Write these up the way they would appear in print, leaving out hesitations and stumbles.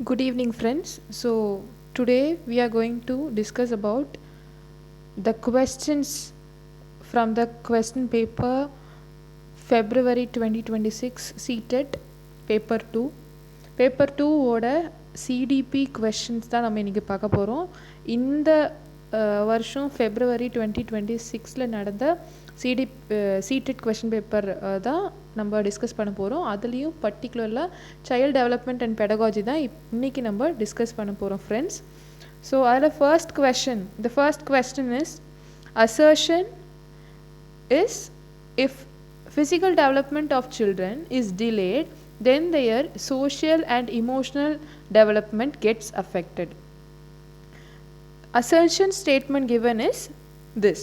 Good evening, friends. So, today we are going to discuss about the questions from the question paper February 2026 CTET paper 2. Paper 2 ஓட CDP questions தான் நம்ம இன்றைக்கி பார்க்க போகிறோம். இந்த வருஷம் February 2026 நடந்த CTET question paper தான் நம்ம டிஸ்கஸ் பண்ண போகிறோம். அதுலேயும் பர்டிகுலராக சைல்டு டெவலப்மெண்ட் அண்ட் பெடகாலஜி தான் இன்றைக்கி நம்ம டிஸ்கஸ் பண்ண போகிறோம் ஃப்ரெண்ட்ஸ். ஸோ அதில் the first question is assertion is if physical development of children is delayed, then their social and emotional development gets affected. Assertion statement given is this,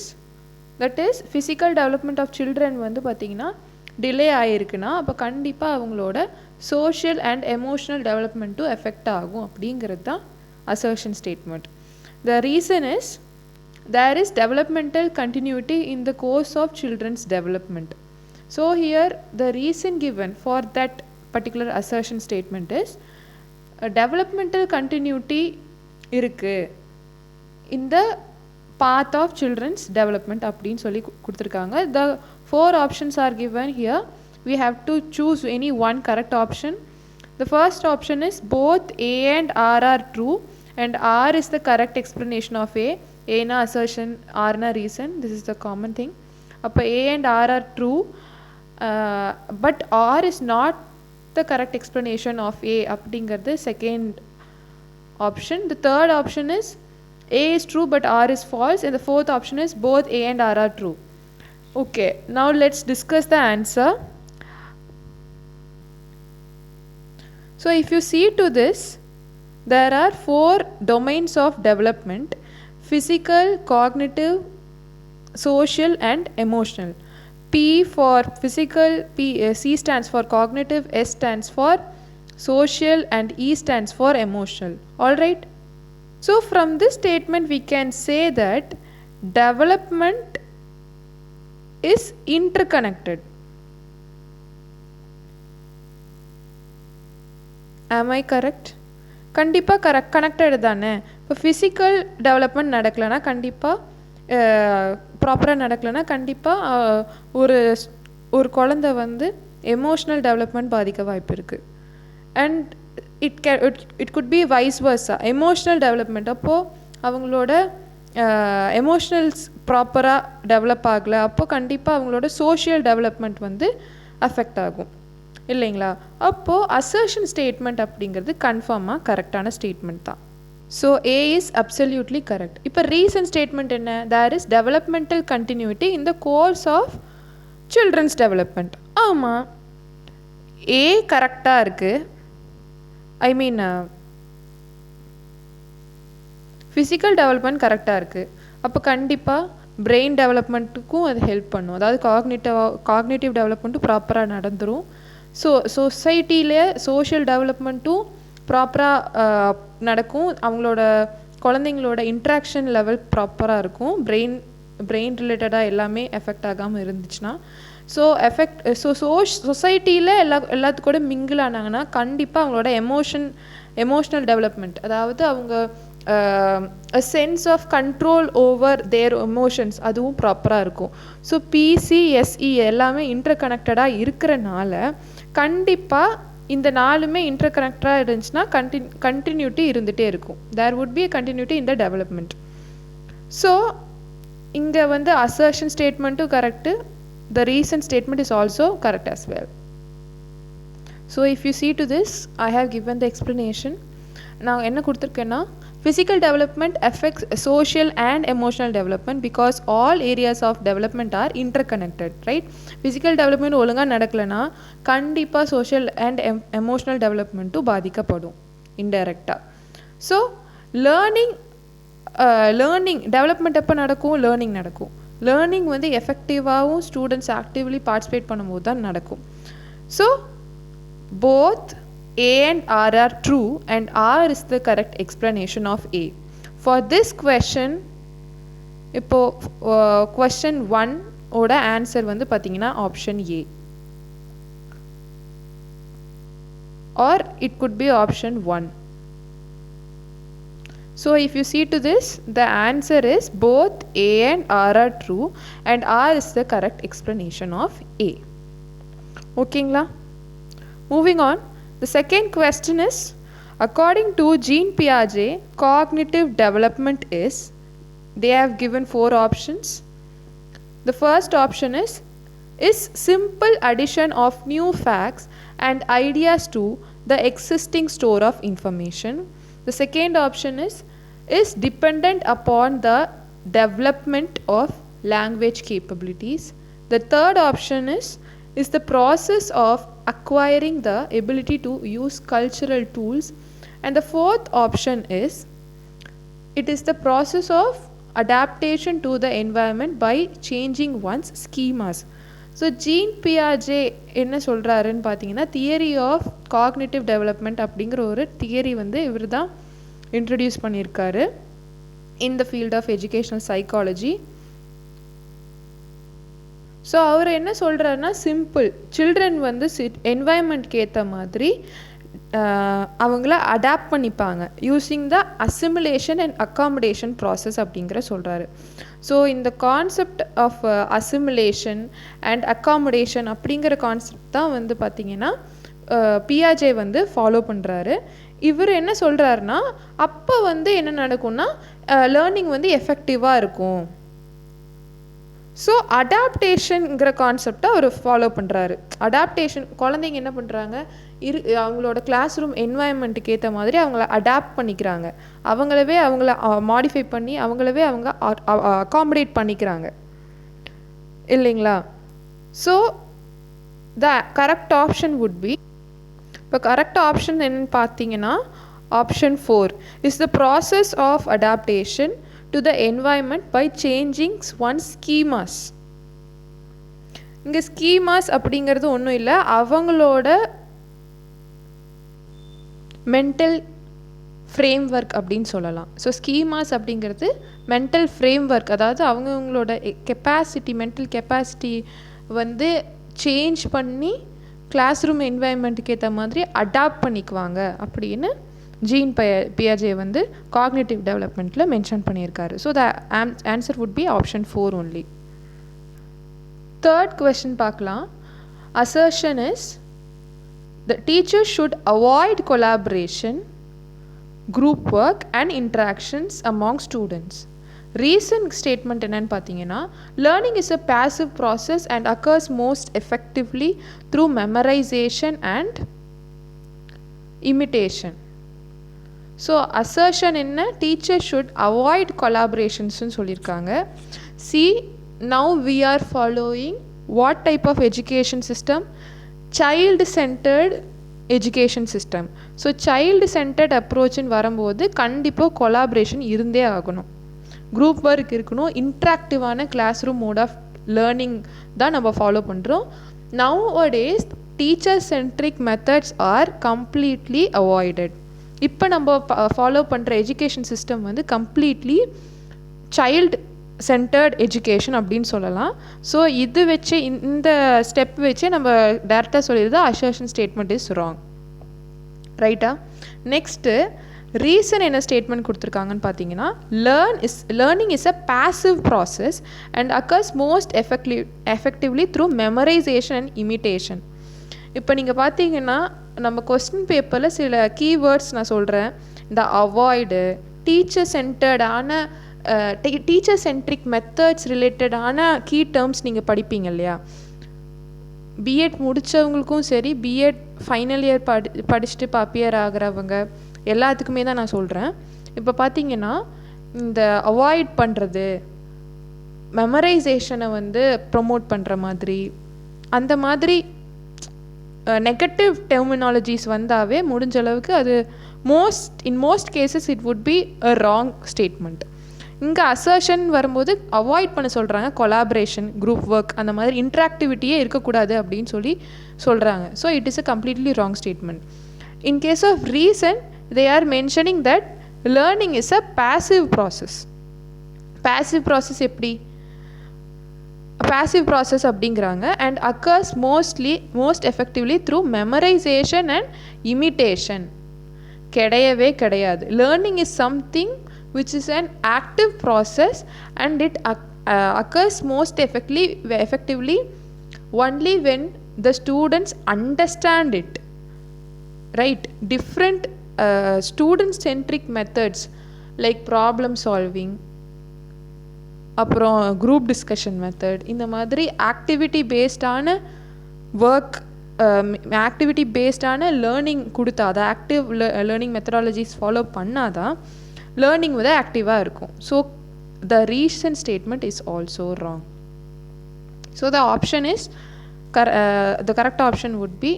that is physical development of children வந்து பார்த்திங்கன்னா delay ஆகிருக்குன்னா அப்போ கண்டிப்பாக அவங்களோட social and emotional டெவலப்மெண்ட்டும் effect ஆகும் அப்படிங்கிறது தான் assertion statement. The reason is there is developmental continuity in the course of children's development. So here the reason given for that particular assertion statement is a developmental continuity இருக்கு in the path of children's development அப்படின்னு சொல்லி கொடுத்துருக்காங்க. The 4 options are given here. We have to choose any one correct option. The first option is both A and R are true and R is the correct explanation of A. A na assertion, R na reason. This is the common thing. அப்போ A and R are true, but R is not the correct explanation of A அப்படிங்கிறது second option. The third option is A is true but R is false, and the fourth option is both A and R are true. Okay, now let's discuss the answer. So if you see to this, there are 4 domains of development: physical, cognitive, social and emotional. P for physical, C stands for cognitive, S stands for social and E stands for emotional. Alright? So from this statement we can say that development is interconnected. Am I correct? கண்டிப்பாக connected தானே. இப்போ physical development நடக்கலைன்னா கண்டிப்பாக ப்ராப்பராக நடக்கலைன்னா கண்டிப்பாக ஒரு குழந்தை வந்து எமோஷ்னல் டெவலப்மெண்ட் பாதிக்க வாய்ப்பு இருக்குது. And it could be wise வர்ஸா. Emotional development அப்போது அவங்களோட எமோஷ்னல்ஸ் ப்ராப்பராக டெவலப் ஆகலை, அப்போது கண்டிப்பாக அவங்களோட சோஷியல் டெவலப்மெண்ட் வந்து அஃபெக்ட் ஆகும் இல்லைங்களா. அப்போது அசர்ஷன் ஸ்டேட்மெண்ட் அப்படிங்கிறது கன்ஃபார்மாக கரெக்டான ஸ்டேட்மெண்ட் தான். So A is absolutely correct. இப்போ ரீசன் ஸ்டேட்மெண்ட் என்ன? There is developmental continuity in the course of children's development. ஆமாம், ஏ கரெக்டாக இருக்குது. ஐ மீன் ஃபிசிக்கல் டெவலப்மெண்ட் கரெக்டாக இருக்குது. அப்போ கண்டிப்பாக பிரெயின் டெவலப்மெண்ட்டுக்கும் அது ஹெல்ப் பண்ணும். அதாவது காக்னேட்டிவ் டெவலப்மெண்ட்டும் ப்ராப்பராக நடந்துடும். ஸோ சொசைட்டியில் சோஷியல் டெவலப்மெண்ட்டும் ப்ராப்பராக நடக்கும். அவங்களோட குழந்தைங்களோட இன்ட்ராக்ஷன் லெவல் ப்ராப்பராக இருக்கும். பிரெயின் ரிலேட்டடாக எல்லாமே எஃபெக்ட் ஆகாமல் இருந்துச்சுன்னா. சொசைட்டியில் எல்லாத்துக்கூட மிங்கிள் ஆனாங்கன்னா கண்டிப்பாக அவங்களோட எமோஷ்னல் டெவலப்மெண்ட், அதாவது அவங்க sense of control over their emotions அதுவும் ப்ராப்பராக இருக்கும். ஸோ பிசிஎஸ்இ எல்லாமே இன்டர் கனெக்டடாக இருக்கிறனால கண்டிப்பாக இந்த 4மே இன்டர் கனெக்டடாக இருந்துச்சுன்னா கண்டினியூட்டி இருந்துகிட்டே இருக்கும். There would be a continuity in the development. So இங்கே வந்து அசர்ஷன் ஸ்டேட்மெண்ட்டும் correct, the reason statement is also correct as well. So if you see to this, I have given the explanation. நான் என்ன கொடுத்துருக்கேன்னா, physical development affects social and emotional development because all areas of development are interconnected, right? Physical development ஒழுங்காக நடக்கலைன்னா கண்டிப்பாக social and emotional developmenட்டும் பாதிக்கப்படும் இன்டைரக்டாக. So learning development எப்போ நடக்கும்? Learning நடக்கும். Learning வந்து எஃபெக்டிவாகவும் ஸ்டூடெண்ட்ஸ் ஆக்டிவ்லி பார்ட்டிசிபேட் பண்ணும்போது தான் நடக்கும். So both A and R are true and R is the correct explanation of A. For this question, இப்போ question 1 ஓட ஆன்சர் வந்து பார்த்தீங்கன்னா option A. or it could be option 1. So if you see to this, the answer is both A and R are true and R is the correct explanation of A. ஓகேங்களா? Moving on, the second question is, according to Jean Piaget, cognitive development is, they have given 4 options. The first option is simple addition of new facts and ideas to the existing store of information. The second option is dependent upon the development of language capabilities. The third option is the process of acquiring the ability to use cultural tools. And the fourth option is, it is the process of adaptation to the environment by changing one's schemas. So Jean பியாஜே என்ன சொல்கிறாருன்னு பார்த்தீங்கன்னா, theory of cognitive development அப்படிங்கிற ஒரு theory வந்து இவர் தான் introduce பண்ணியிருக்காரு in the field of educational psychology. So அவர் என்ன சொல்கிறாருன்னா, சிம்பிள், சில்ட்ரன் வந்து என்வாயன்மெண்ட்க்கு ஏற்ற மாதிரி அவங்கள அடாப்ட் பண்ணிப்பாங்க using the assimilation and accommodation process அப்படிங்கிற சொல்கிறாரு. ஸோ இந்த concept of assimilation and accommodation அப்படிங்கிற கான்செப்ட் தான் வந்து பார்த்திங்கன்னா பியாஜே வந்து ஃபாலோ பண்ணுறாரு. இவர் என்ன சொல்கிறாருன்னா, அப்போ வந்து என்ன நடக்கும்னா லேர்னிங் வந்து எஃபெக்டிவாக இருக்கும். ஸோ அடாப்டேஷனுங்கிற கான்செப்டை அவர் ஃபாலோ பண்ணுறாரு. அடாப்டேஷன், குழந்தைங்க என்ன பண்ணுறாங்க, அவங்களோட கிளாஸ் ரூம் என்வாயன்மெண்ட்டுக்கு ஏற்ற மாதிரி அவங்கள அடாப்ட் பண்ணிக்கிறாங்க, அவங்கள மாடிஃபை பண்ணி அவங்க அகாமடேட் பண்ணிக்கிறாங்க இல்லைங்களா? So the correct option would be, இப்போ கரெக்ட் ஆப்ஷன் என்னன்னு பார்த்தீங்கன்னா option 4 is the process of adaptation to the environment by changing one's schemas. இங்கே ஸ்கீமாஸ் அப்படிங்கிறது ஒன்றும் இல்லை, அவங்களோட மென்டல் ஃப்ரேம் ஒர்க் அப்படின்னு சொல்லலாம். ஸோ ஸ்கீமாஸ் அப்படிங்கிறது மென்டல் ஃப்ரேம் ஒர்க், அதாவது அவங்களோட கெப்பாசிட்டி, மென்டல் கெப்பாசிட்டி வந்து சேஞ்ச் பண்ணி கிளாஸ் ரூம் என்வாயன்மெண்ட்டுக்கு ஏற்ற மாதிரி அடாப்ட் பண்ணிக்குவாங்க அப்படின்னு ஜீன் பியாஜே வந்து காக்னிட்டிவ் டெவலப்மெண்ட்டில் மென்ஷன் பண்ணியிருக்காரு. So the answer would be option 4 only. Third question பார்க்கலாம். Assertion is, the teacher should avoid collaboration, group work and interactions among students. Reason statement என்னன்னு பார்த்தீங்கன்னா, learning is a passive process and occurs most effectively through memorisation and imitation. So assertion என்ன, teacher should avoid கொலாபரேஷன்ஸ்னு சொல்லியிருக்காங்க. See, now we are following what type of education system? Child centred education system. So child centred அப்ரோச்சுன்னு வரும்போது கண்டிப்பாக collaboration இருந்தே ஆகணும், group work இருக்கணும், இன்ட்ராக்டிவான classroom mode of learning தான் நம்ம ஃபாலோ பண்ணுறோம். Nowadays teacher centric methods are completely avoided. இப்போ நம்ம ஃபாலோ பண்ணுற எஜுகேஷன் சிஸ்டம் வந்து கம்ப்ளீட்லி சைல்டு சென்டர்ட் எஜுகேஷன் அப்படின்னு சொல்லலாம். ஸோ இது வச்சு, இந்த ஸ்டெப் வச்சு நம்ம டேரெக்டாக சொல்லிடுது அசர்ஷன் ஸ்டேட்மெண்ட் இஸ் ராங். ரைட்டா? நெக்ஸ்ட்டு ரீசன் என்ன ஸ்டேட்மெண்ட் கொடுத்துருக்காங்கன்னு பார்த்தீங்கன்னா, learning is a passive process and occurs most effectively through memorisation and imitation. இப்போ நீங்கள் பார்த்தீங்கன்னா நம்ம கொஸ்டின் பேப்பரில் சில கீவேர்ட்ஸ் நான் சொல்கிறேன். இந்த அவாய்டு, டீச்சர் சென்டர்டான டீச்சர் சென்ட்ரிக் மெத்தட்ஸ் ரிலேட்டடான கீ டேர்ம்ஸ் நீங்கள் படிப்பீங்க இல்லையா? பிஎட் முடித்தவங்களுக்கும் சரி, பிஎட் ஃபைனல் இயர் படிச்சுட்டு இப்போ அப்பியர் ஆகிறவங்க எல்லாத்துக்குமே தான் நான் சொல்கிறேன். இப்போ பார்த்தீங்கன்னா இந்த அவாய்ட் பண்ணுறது, மெமரைசேஷனை வந்து ப்ரொமோட் பண்ணுற மாதிரி, அந்த மாதிரி நெகட்டிவ் டெர்மினாலஜிஸ் வந்தாவே முடிஞ்ச அளவுக்கு அது in most cases it would be a wrong statement. இங்கே அசர்ஷன் வரும்போது அவாய்ட் பண்ண சொல்கிறாங்க, கொலாபரேஷன், குரூப் ஒர்க், அந்த மாதிரி இன்ட்ராக்டிவிட்டியே இருக்கக்கூடாது அப்படின்னு சொல்கிறாங்க. So it is a completely wrong statement. In case of reason they are mentioning that learning is a passive process. passive process எப்படி? passive process அப்படிங்கிறாங்க and occurs most effectively through memorization and imitation. கிடையவே கிடையாது. learning is something which is an active process, and it occurs most effectively only when the students understand it, right? Different student centric methods like problem solving, அப்புறம் group discussion method, இந்த மாதிரி activity பேஸ்டான work, activity பேஸ்டான learning கொடுத்தா, அதை active learning methodologies follow பண்ணாதான் learning வந்து ஆக்டிவாக இருக்கும். So the recent statement is also wrong. So the option is the correct option would be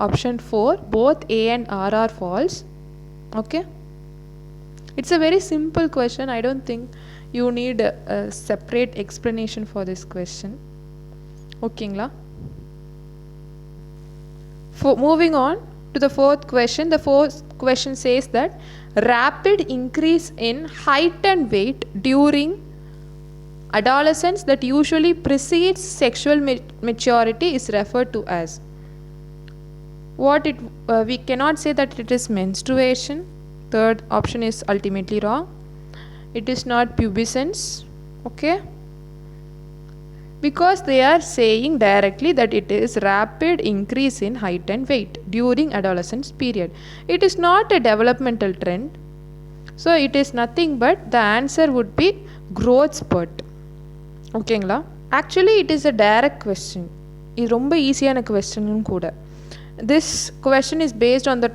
option 4. Both A and R are false. Okay, it's a very simple question. I don't think you need a separate explanation for this question. Okay ngla. Moving on to the fourth question. The fourth question says that rapid increase in height and weight during adolescence that usually precedes sexual maturity is referred to as what? We cannot say that it is menstruation. Third option is ultimately wrong. It is not pubescence. Okay, because they are saying directly that it is rapid increase in height and weight during adolescence period. It is not a developmental trend, so it is nothing but the answer would be growth spurt. ஓகேங்களா? Actually it is a direct question. இது ரொம்ப ஈஸியான கொஸ்டினும் கூட. This question is based on the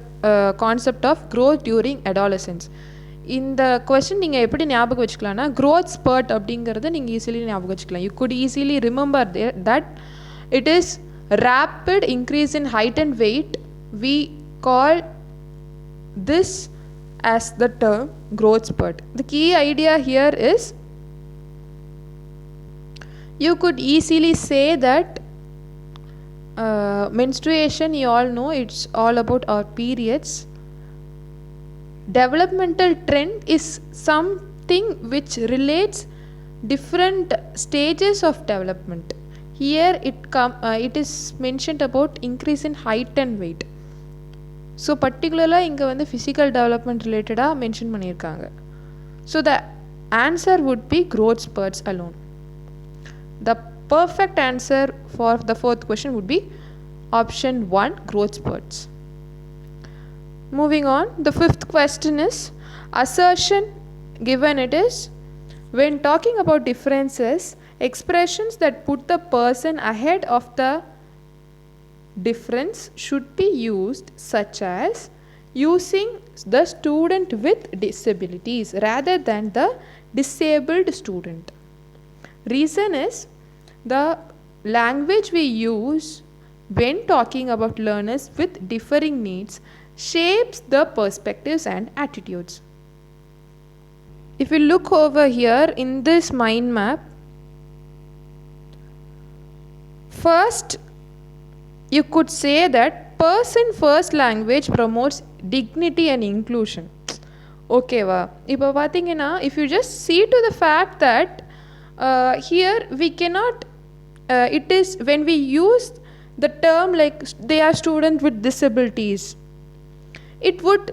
concept of growth during adolescence. இந்த question நீங்கள் எப்படி ஞாபகம் வச்சுக்கலாம்னா, க்ரோத் ஸ்பர்ட் அப்படிங்கிறத நீங்கள் ஈஸிலி ஞாபகம் வச்சுக்கலாம். You could easily remember that it is rapid increase in height and weight. We call this as the term growth spurt. The key idea here is you could easily say that menstruation, you all know it's all about our periods. Developmental trend is something which relates different stages of development. Here it is mentioned about increase in height and weight. So பர்டிகுலராக இங்கே வந்து physical development ரிலேட்டடாக mention பண்ணியிருக்காங்க. So the answer would B growth ஸ்பர்ட்ஸ் alone. The perfect answer for the fourth question would be option 1, growth spurts. Moving on, the fifth question is assertion given. It is when talking about differences, expressions that put the person ahead of the difference should be used, such as using the student with disabilities rather than the disabled student. Reason is the language we use when talking about learners with differing needs shapes the perspectives and attitudes. If you look over here in this mind map, first you could say that person first language promotes dignity and inclusion. Okay va, ipo pathina, if you just see to the fact that here we cannot it is when we use the term like they are students with disabilities, it would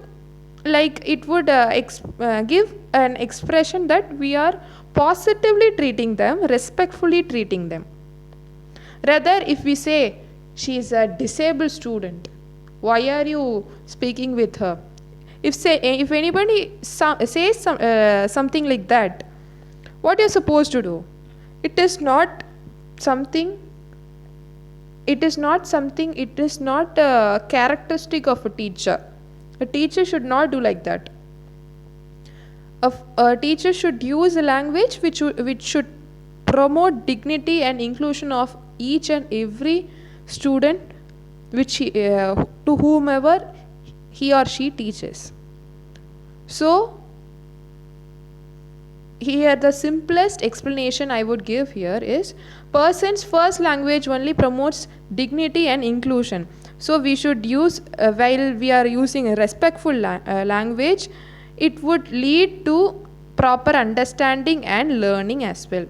give an expression that we are positively treating them, respectfully treating them. Rather, if we say she is a disabled student, why are you speaking with her? If anybody says something like that, what you're supposed to do? It is not something, it is not a characteristic of a teacher. A teacher should not do like that. A teacher should use a language which should promote dignity and inclusion of each and every student which to whomever he or she teaches. So here the simplest explanation I would give here is person's first language only promotes dignity and inclusion. So we should use while we are using a respectful language, it would lead to proper understanding and learning as well.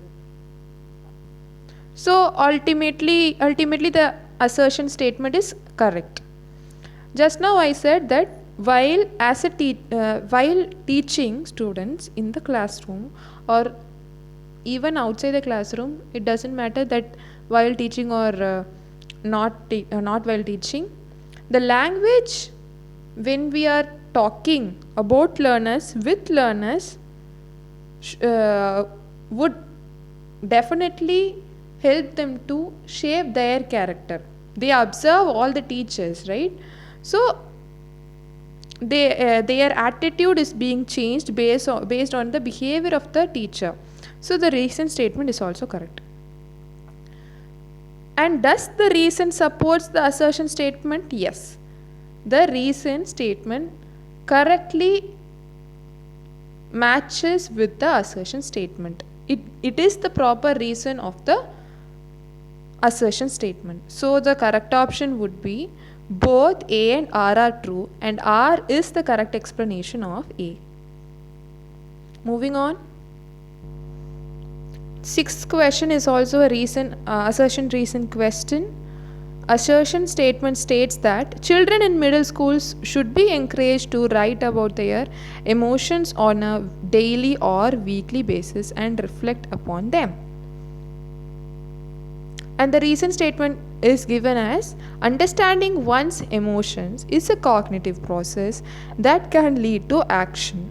So ultimately the assertion statement is correct. Just now I said that while teaching students in the classroom or even outside the classroom, it doesn't matter that while teaching or not while teaching, the language when we are talking about learners with learners would definitely help them to shape their character. They observe all the teachers, right? So their attitude is being changed based on the behavior of the teacher. So the reason statement is also correct. And does the reason supports the assertion statement? Yes. The reason statement correctly matches with the assertion statement. It is the proper reason of the assertion statement. So the correct option would be both A and R are true, and R is the correct explanation of A. Moving on. Sixth question is also a assertion reason question. Assertion statement states that children in middle schools should be encouraged to write about their emotions on a daily or weekly basis and reflect upon them. And the reason statement is given as understanding one's emotions is a cognitive process that can lead to action.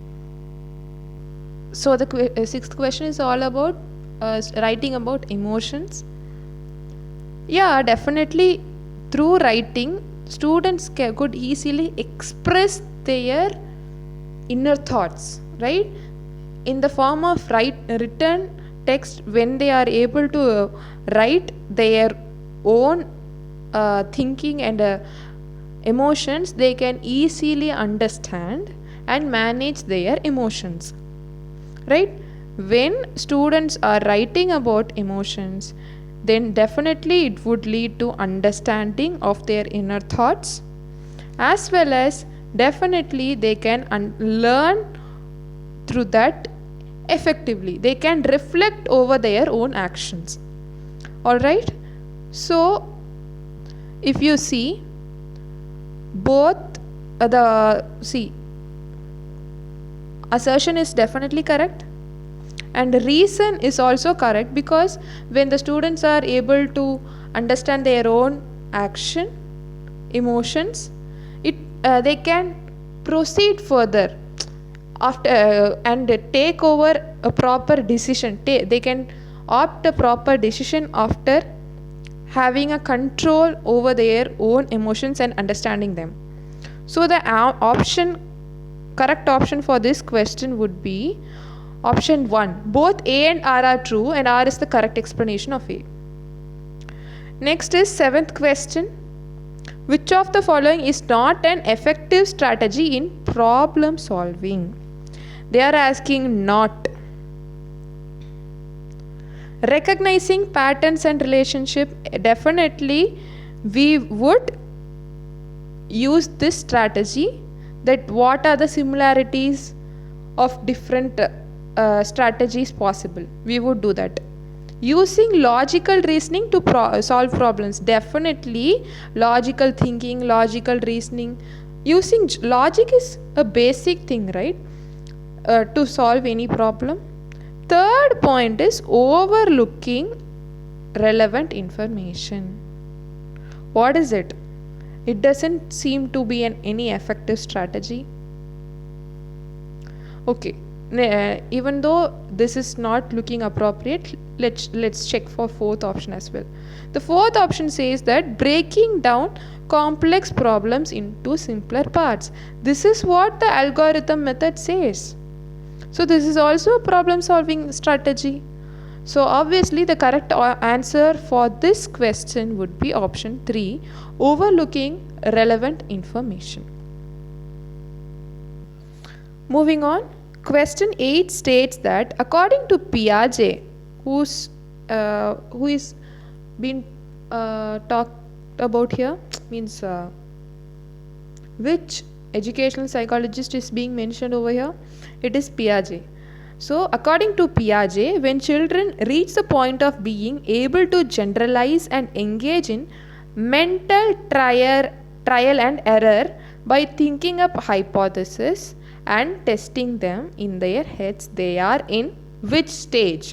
So the sixth question is all about writing about emotions. Yeah, definitely through writing, students could easily express their inner thoughts, right? In the form of written text, when they are able to write their own thinking and emotions, they can easily understand and manage their emotions, right? When students are writing about emotions, then definitely it would lead to understanding of their inner thoughts, as well as definitely they can learn through that effectively. They can reflect over their own actions. Alright, so if you see both assertion is definitely correct and reason is also correct, because when the students are able to understand their own action, emotions, they can proceed further after and take over a proper decision. They can opt a proper decision after having a control over their own emotions and understanding them. So the correct option for this question would be option 1. Both A and R are true, and R is the correct explanation of A. Next is 7th question. Which of the following is not an effective strategy in problem solving? They are asking not. Recognizing patterns and relationship, definitely we would use this strategy, that what are the similarities of different strategies possible. We would do that. Using logical reasoning to solve problems, definitely logical thinking, logical reasoning. Using logic is a basic thing, right, to solve any problem. Third point is overlooking relevant information. What is it? It doesn't seem to be any effective strategy. Okay, even though this is not looking appropriate, let's check for 4th option as well. The 4th option says that breaking down complex problems into simpler parts. This is what the algorithm method says. So this is also a problem solving strategy. So obviously the correct answer for this question would be option 3, overlooking relevant information. Moving on, question 8 states that according to Piaget, who is being talked about here, means which educational psychologist is being mentioned over here? It is Piaget. So according to Piaget, when children reach the point of being able to generalize and engage in mental trial and error By thinking up hypotheses and testing them in their heads, they are in which stage?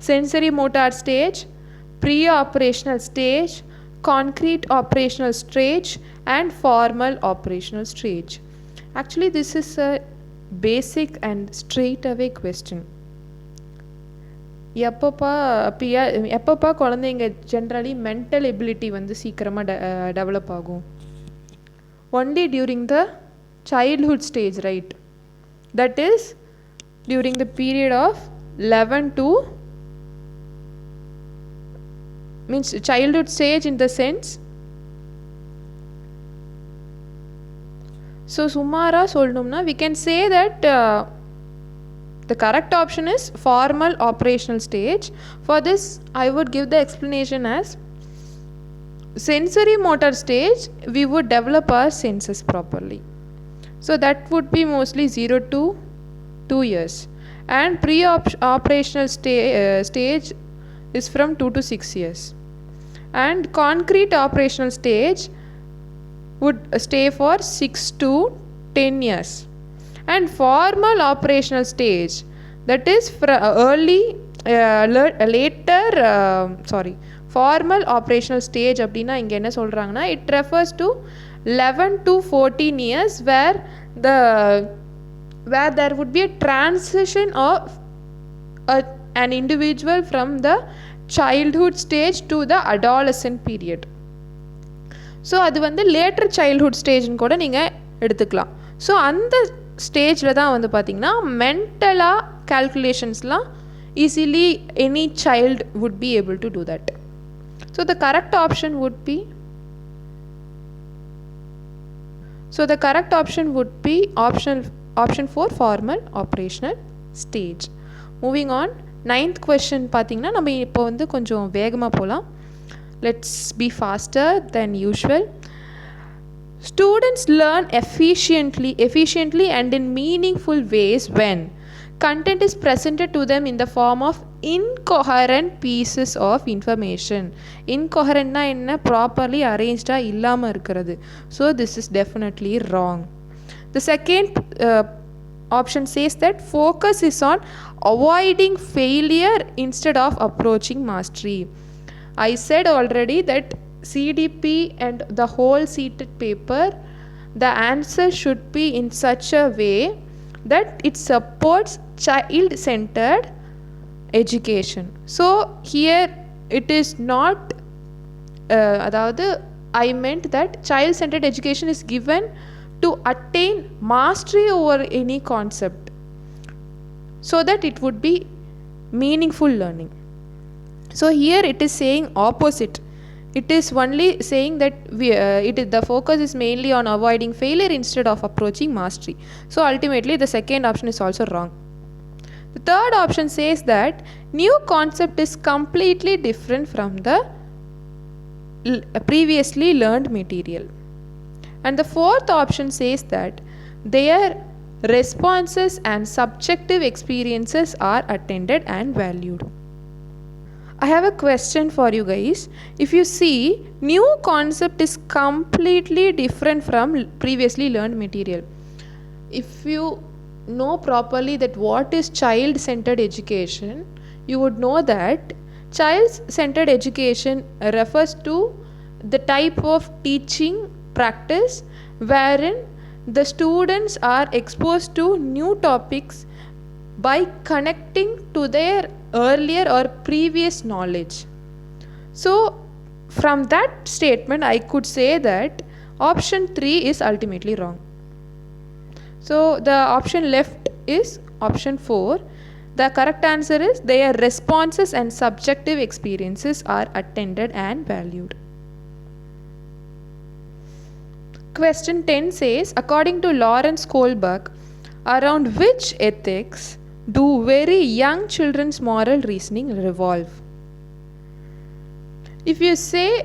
Sensory motor stage, pre-operational stage, concrete operational stage, and formal operational stage. Actually, this is a basic and straight away question. எப்பப்பா குழந்தைங்க generally mental ability வந்து சீக்கிரமாக develop ஆகும்? Only during the childhood stage, right? That is during the period of 11 to means childhood stage in the sense. So sumara solnumna we can say that the correct option is formal operational stage. For this I would give the explanation as sensory motor stage we would develop our senses properly. So that would be mostly 0 to 2 years, and pre-operational stage is from 2 to 6 years, and concrete operational stage would stay for 6 to 10 years, and formal operational stage, that is formal operational stage அப்படின்னா இங்கே என்ன சொல்கிறாங்கன்னா it refers to 11 to 14 years where there would be a transition of an individual from the childhood stage to the adolescent period. So அது வந்து later childhood ஸ்டேஜ்னு கூட நீங்கள் எடுத்துக்கலாம். So அந்த ஸ்டேஜில் தான் வந்து பார்த்திங்கன்னா மென்டலாக calculations easily any child would be able to do that. So the correct option would be option 4 formal operational stage. Moving on, 9th question பார்த்தீங்கன்னா நம்ம இப்போ வந்து கொஞ்சம் வேகமாக போகலாம். Let's be faster than usual. Students learn efficiently and in meaningful ways when content is presented to them in the form of incoherent pieces of information. Incoherent na enna properly arranged illama irukkirathu. So this is definitely wrong. The second option says that focus is on avoiding failure instead of approaching mastery. I said already that CDP and the whole CTET paper, the answer should be in such a way that it supports child-centered education. So here it is not I meant that child-centered education is given to attain mastery over any concept so that it would be meaningful learning. So here it is saying opposite. It is only saying that the focus is mainly on avoiding failure instead of approaching mastery. So ultimately the second option is also wrong. The third option says that new concept is completely different from the previously learned material. And the fourth option says that their responses and subjective experiences are attended and valued. I have a question for you guys. If you see, new concept is completely different from previously learned material. If you know properly that what is child-centered education, you would know that child-centered education refers to the type of teaching practice wherein the students are exposed to new topics by connecting to their earlier or previous knowledge. So from that statement I could say that option 3 is ultimately wrong. So the option left is option 4. The correct answer is their responses and subjective experiences are attended and valued. Question 10 says, according to Lawrence Kohlberg, around which ethics do very young children's moral reasoning revolve? If you see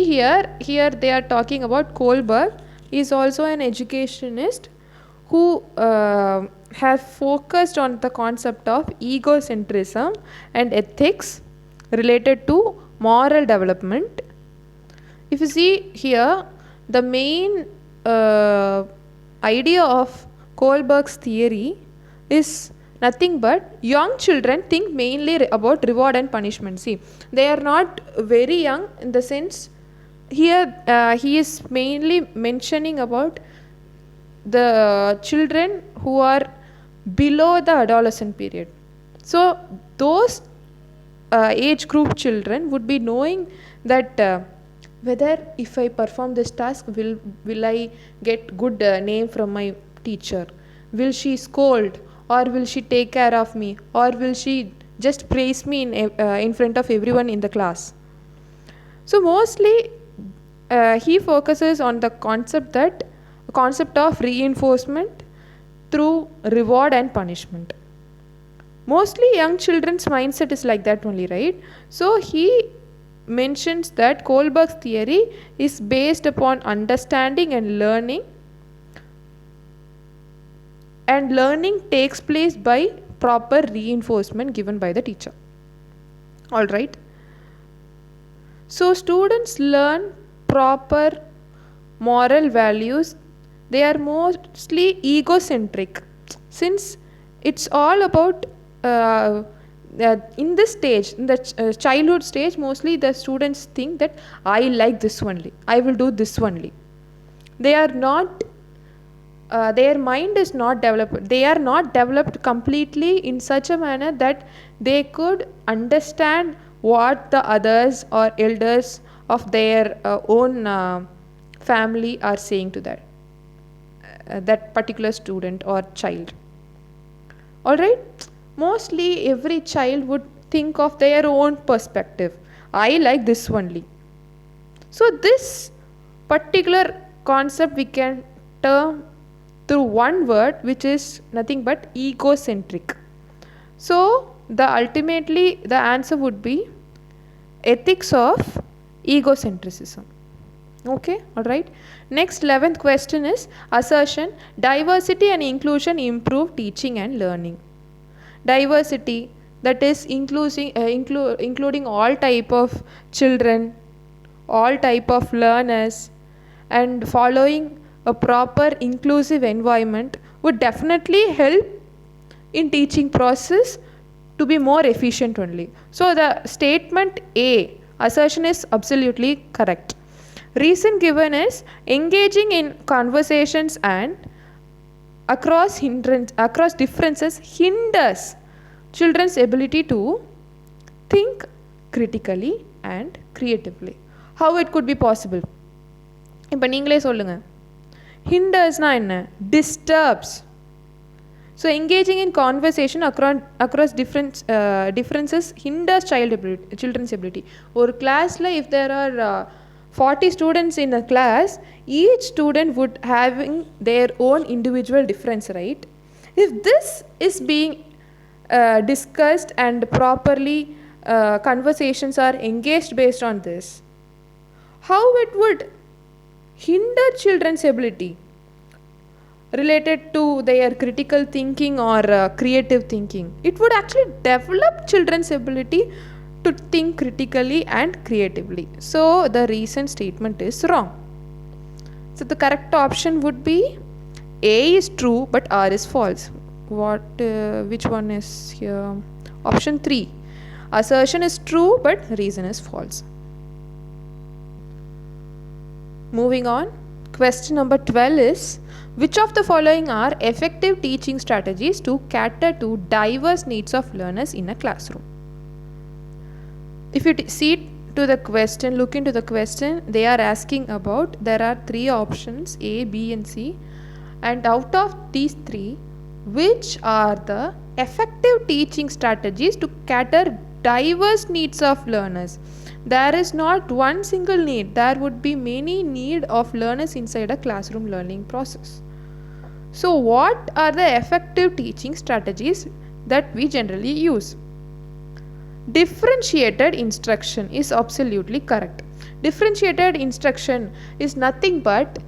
here they are talking about Kohlberg. He is also an educationist who have focused on the concept of egocentrism and ethics related to moral development. If you see here, the main idea of Kohlberg's theory is nothing but young children think mainly about reward and punishment. See, they are not very young in the sense here he is mainly mentioning about the children who are below the adolescent period. So those age group children would be knowing that whether if I perform this task will I get good name from my teacher, will she scold, or will she take care of me, or will she just praise me in front of everyone in the class. So mostly he focuses on the concept of reinforcement through reward and punishment. Mostly young children's mindset is like that only, right? So he mentions that Kohlberg's theory is based upon understanding and learning takes place by proper reinforcement given by the teacher. All right. So students learn proper moral values. They are mostly egocentric, since it's all about in this stage, in the childhood stage, mostly the students think that I like this only, I will do this only. They are not their mind is not developed. They are not developed completely in such a manner that they could understand what the others or elders of their own family are saying to that particular student or child. Alright, mostly every child would think of their own perspective. I like this only. So this particular concept we can term through one word, which is nothing but egocentric. So ultimately the answer would be ethics of egocentrism. Okay, all right. Next, 11th question is assertion: diversity and inclusion improve teaching and learning. Diversity, that is including all type of children, all type of learners, and following a proper inclusive environment would definitely help in teaching process to be more efficient only. So the statement A, assertion, is absolutely correct. Reason given is engaging in conversations and across differences hinders children's ability to think critically and creatively. How it could be possible? இப்போ நீங்களே சொல்லுங்க. Hindersனா என்ன? Disturbs. So engaging in conversation across differences hinders children's ability. ஒரு கிளாஸில் if there are 40 students in a class, each student would having their own individual difference, right? If this is being discussed and properly conversations are engaged based on this, how it would hinder children's ability related to their critical thinking or creative thinking? It would actually develop children's ability to think critically and creatively. So the recent statement is wrong. So the correct option would be A is true but R is false. Which one is here? Option 3. Assertion is true but reason is false. Moving on, question number 12 is which of the following are effective teaching strategies to cater to diverse needs of learners in a classroom? If you look into the question, they are asking about, there are 3 options A, B and C, and out of these 3, which are the effective teaching strategies to cater diverse needs of learners? There is not one single need. There would be many need of learners inside a classroom learning process. So what are the effective teaching strategies that we generally use? Differentiated instruction is absolutely correct. Differentiated instruction is nothing but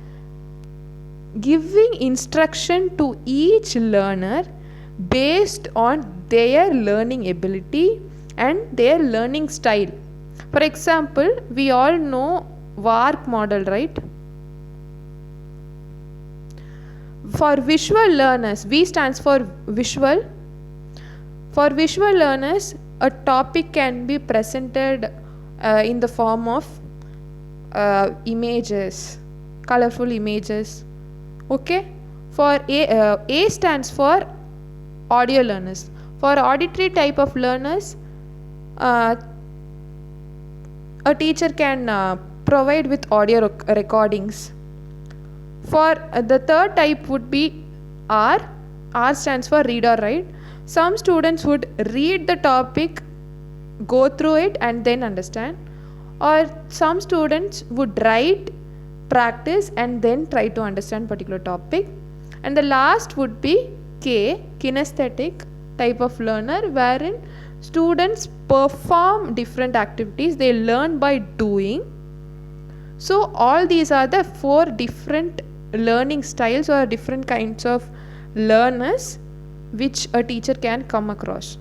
giving instruction to each learner based on their learning ability and their learning style. For example, we all know VARK model, right? For visual learners, V stands for visual. For visual learners, a topic can be presented in the form of images, colorful images. Okay. For A stands for audio learners. For auditory type of learners, a teacher can provide with audio recordings. For the third type would be R. R stands for read or write. Some students would read the topic, go through it and then understand, or some students would write, practice and then try to understand particular topic. And the last would be K, kinesthetic type of learner, wherein students perform different activities, they learn by doing. So all these are the 4 different learning styles or different kinds of learners which a teacher can come across.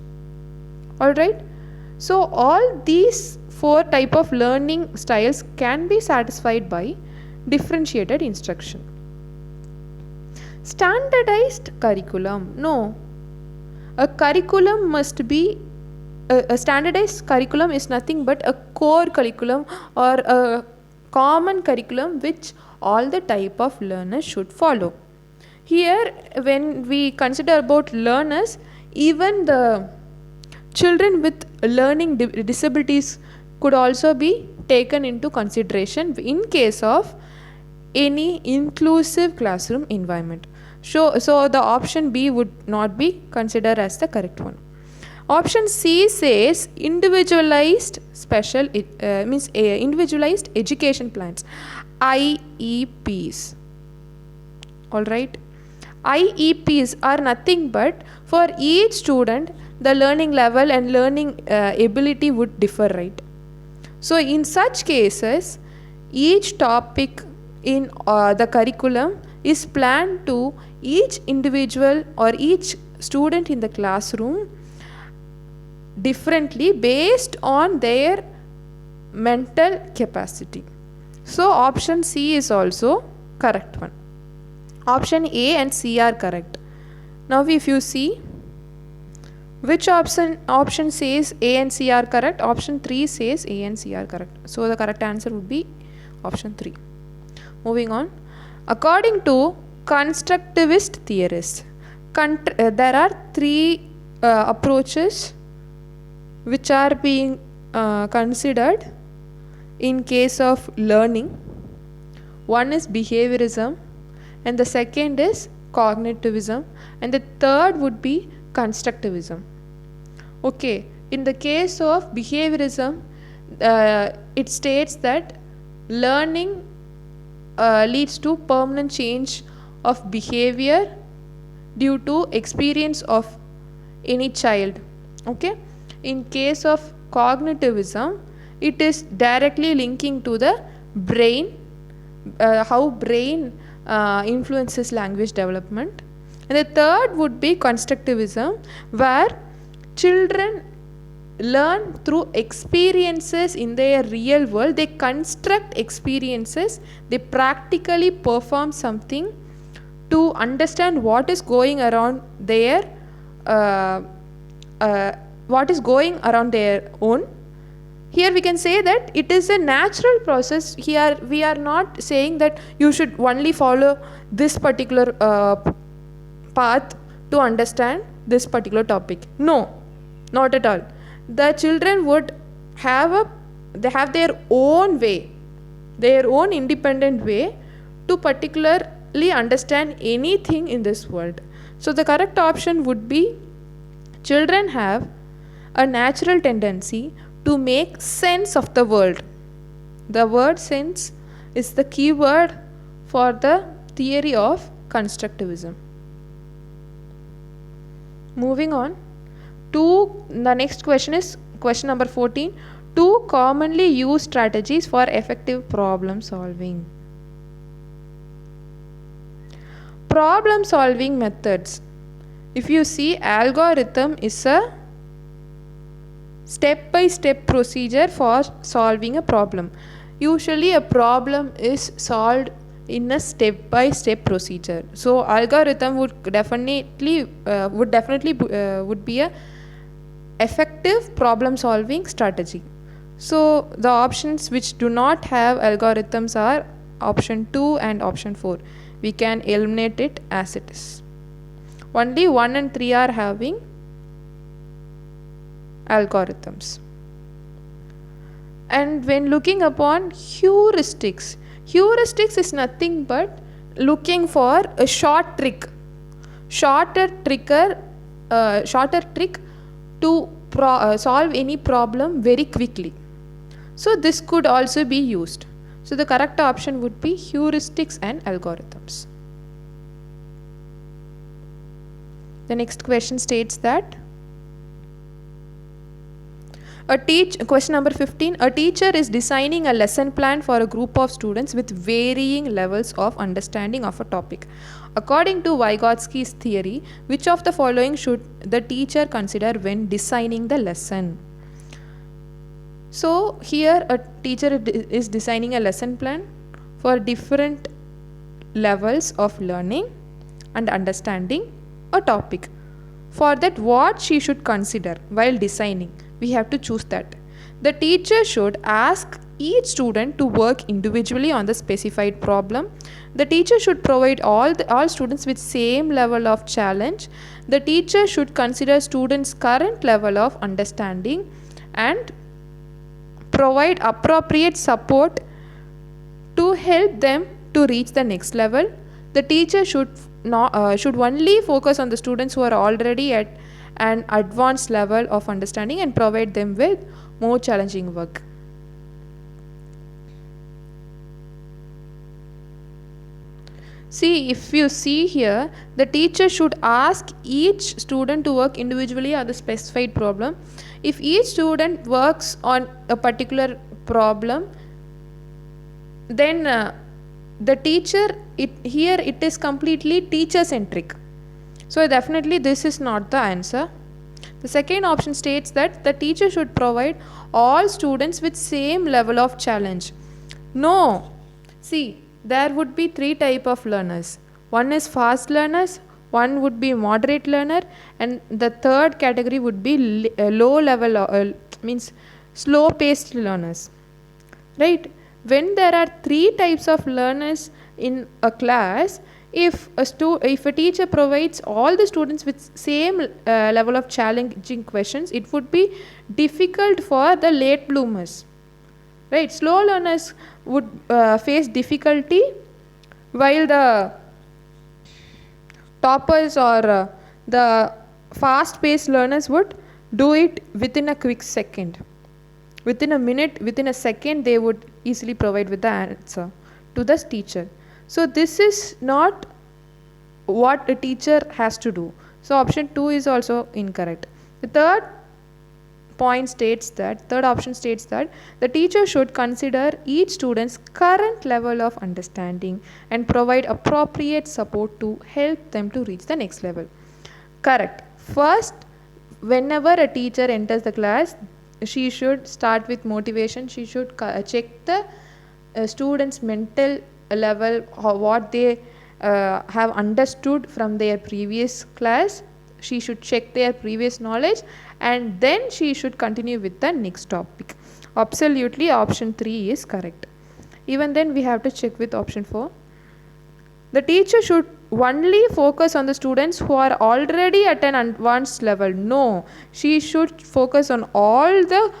Alright, so all these 4 type of learning styles can be satisfied by differentiated instruction. Standardized curriculum. No, a curriculum must be a standardized curriculum is nothing but a core curriculum or a common curriculum which all the type of learners should follow. Here when we consider about learners, even the children with learning disabilities could also be taken into consideration in case of any inclusive classroom environment. So the option B would not be considered as the correct one. Option C says individualized individualized education plans, IEPs. Alright, IEPs are nothing but for each student the learning level and learning ability would differ, right? So in such cases, each topic in the curriculum is planned to each individual or each student in the classroom differently based on their mental capacity. So option C is also correct one. Option A and C are correct. Now if you see which option says A and C are correct, option 3 says A and C are correct. So the correct answer would be option 3. Moving on. According to constructivist theorists, there are 3 approaches which are being considered in case of learning. One is behaviorism, and the second is cognitivism, and the third would be constructivism. Okay, in the case of behaviorism, it states that learning leads to permanent change of behavior due to experience of any child. Okay, in case of cognitivism, it is directly linking to the brain, how brain influences language development. And the third would be constructivism, where children learn through experiences in their real world. They construct experiences, they practically perform something to understand what is going around their own. Here we can say that it is a natural process. Here we are not saying that you should only follow this particular path to understand this particular topic. No, not at all. The children would have their own way, their own independent way to particularly understand anything in this world. So the correct option would be children have a natural tendency to make sense of the world. The word sense is the key word for the theory of constructivism. Moving on to the next question is question number 14. 2 commonly used strategies for effective problem solving. Problem solving methods. If you see, algorithm is a step-by-step procedure for solving a problem. Usually a problem is solved in a step-by-step procedure. So algorithm would definitely would be a effective problem solving strategy. So the options which do not have algorithms are option 2 and option 4. We can eliminate it as it is. Only 1 and 3 are having algorithms. And when looking upon heuristics is nothing but looking for a shorter trick to solve any problem very quickly. So this could also be used. So the correct option would be heuristics and algorithms. The next question states that question number 15, a teacher is designing a lesson plan for a group of students with varying levels of understanding of a topic. According to Vygotsky's theory, which of the following should the teacher consider when designing the lesson? So here a teacher is designing a lesson plan for different levels of learning and understanding a topic. For that, what she should consider while designing? We have to choose that. The teacher should ask each student to work individually on the specified problem. The teacher should provide all students with same level of challenge. The teacher should consider students' current level of understanding and provide appropriate support to help them to reach the next level. The teacher should only focus on the students who are already at an advanced level of understanding and provide them with more challenging work. See, if you see here, the teacher should ask each student to work individually on the specified problem. If each student works on a particular problem, then the teacher, it is completely teacher centric. So definitely this is not the answer. The second option states that the teacher should provide all students with same level of challenge. No. See, there would be 3 types of learners. One is fast learners, one would be moderate learner, and the third category would be low level, means slow paced learners. Right? When there are 3 types of learners in a class, if a teacher provides all the students with same level of challenging questions, it would be difficult for the late bloomers. Right? Slow learners would face difficulty, while the toppers or the fast paced learners would do it within a quick second. Within a minute, within a second, they would easily provide with the answer to the teacher. So this is not what a teacher has to do. So option 2 is also incorrect. The third option states that the teacher should consider each student's current level of understanding and provide appropriate support to help them to reach the next level. Correct. First, whenever a teacher enters the class, she should start with motivation. She should check the students' mental level, what they have understood from their previous class. She should check their previous knowledge, and then she should continue with the next topic. Absolutely, option 3 is correct. Even then, we have to check with option 4. The teacher should only focus on the students who are already at an advanced level. No, she should focus on all the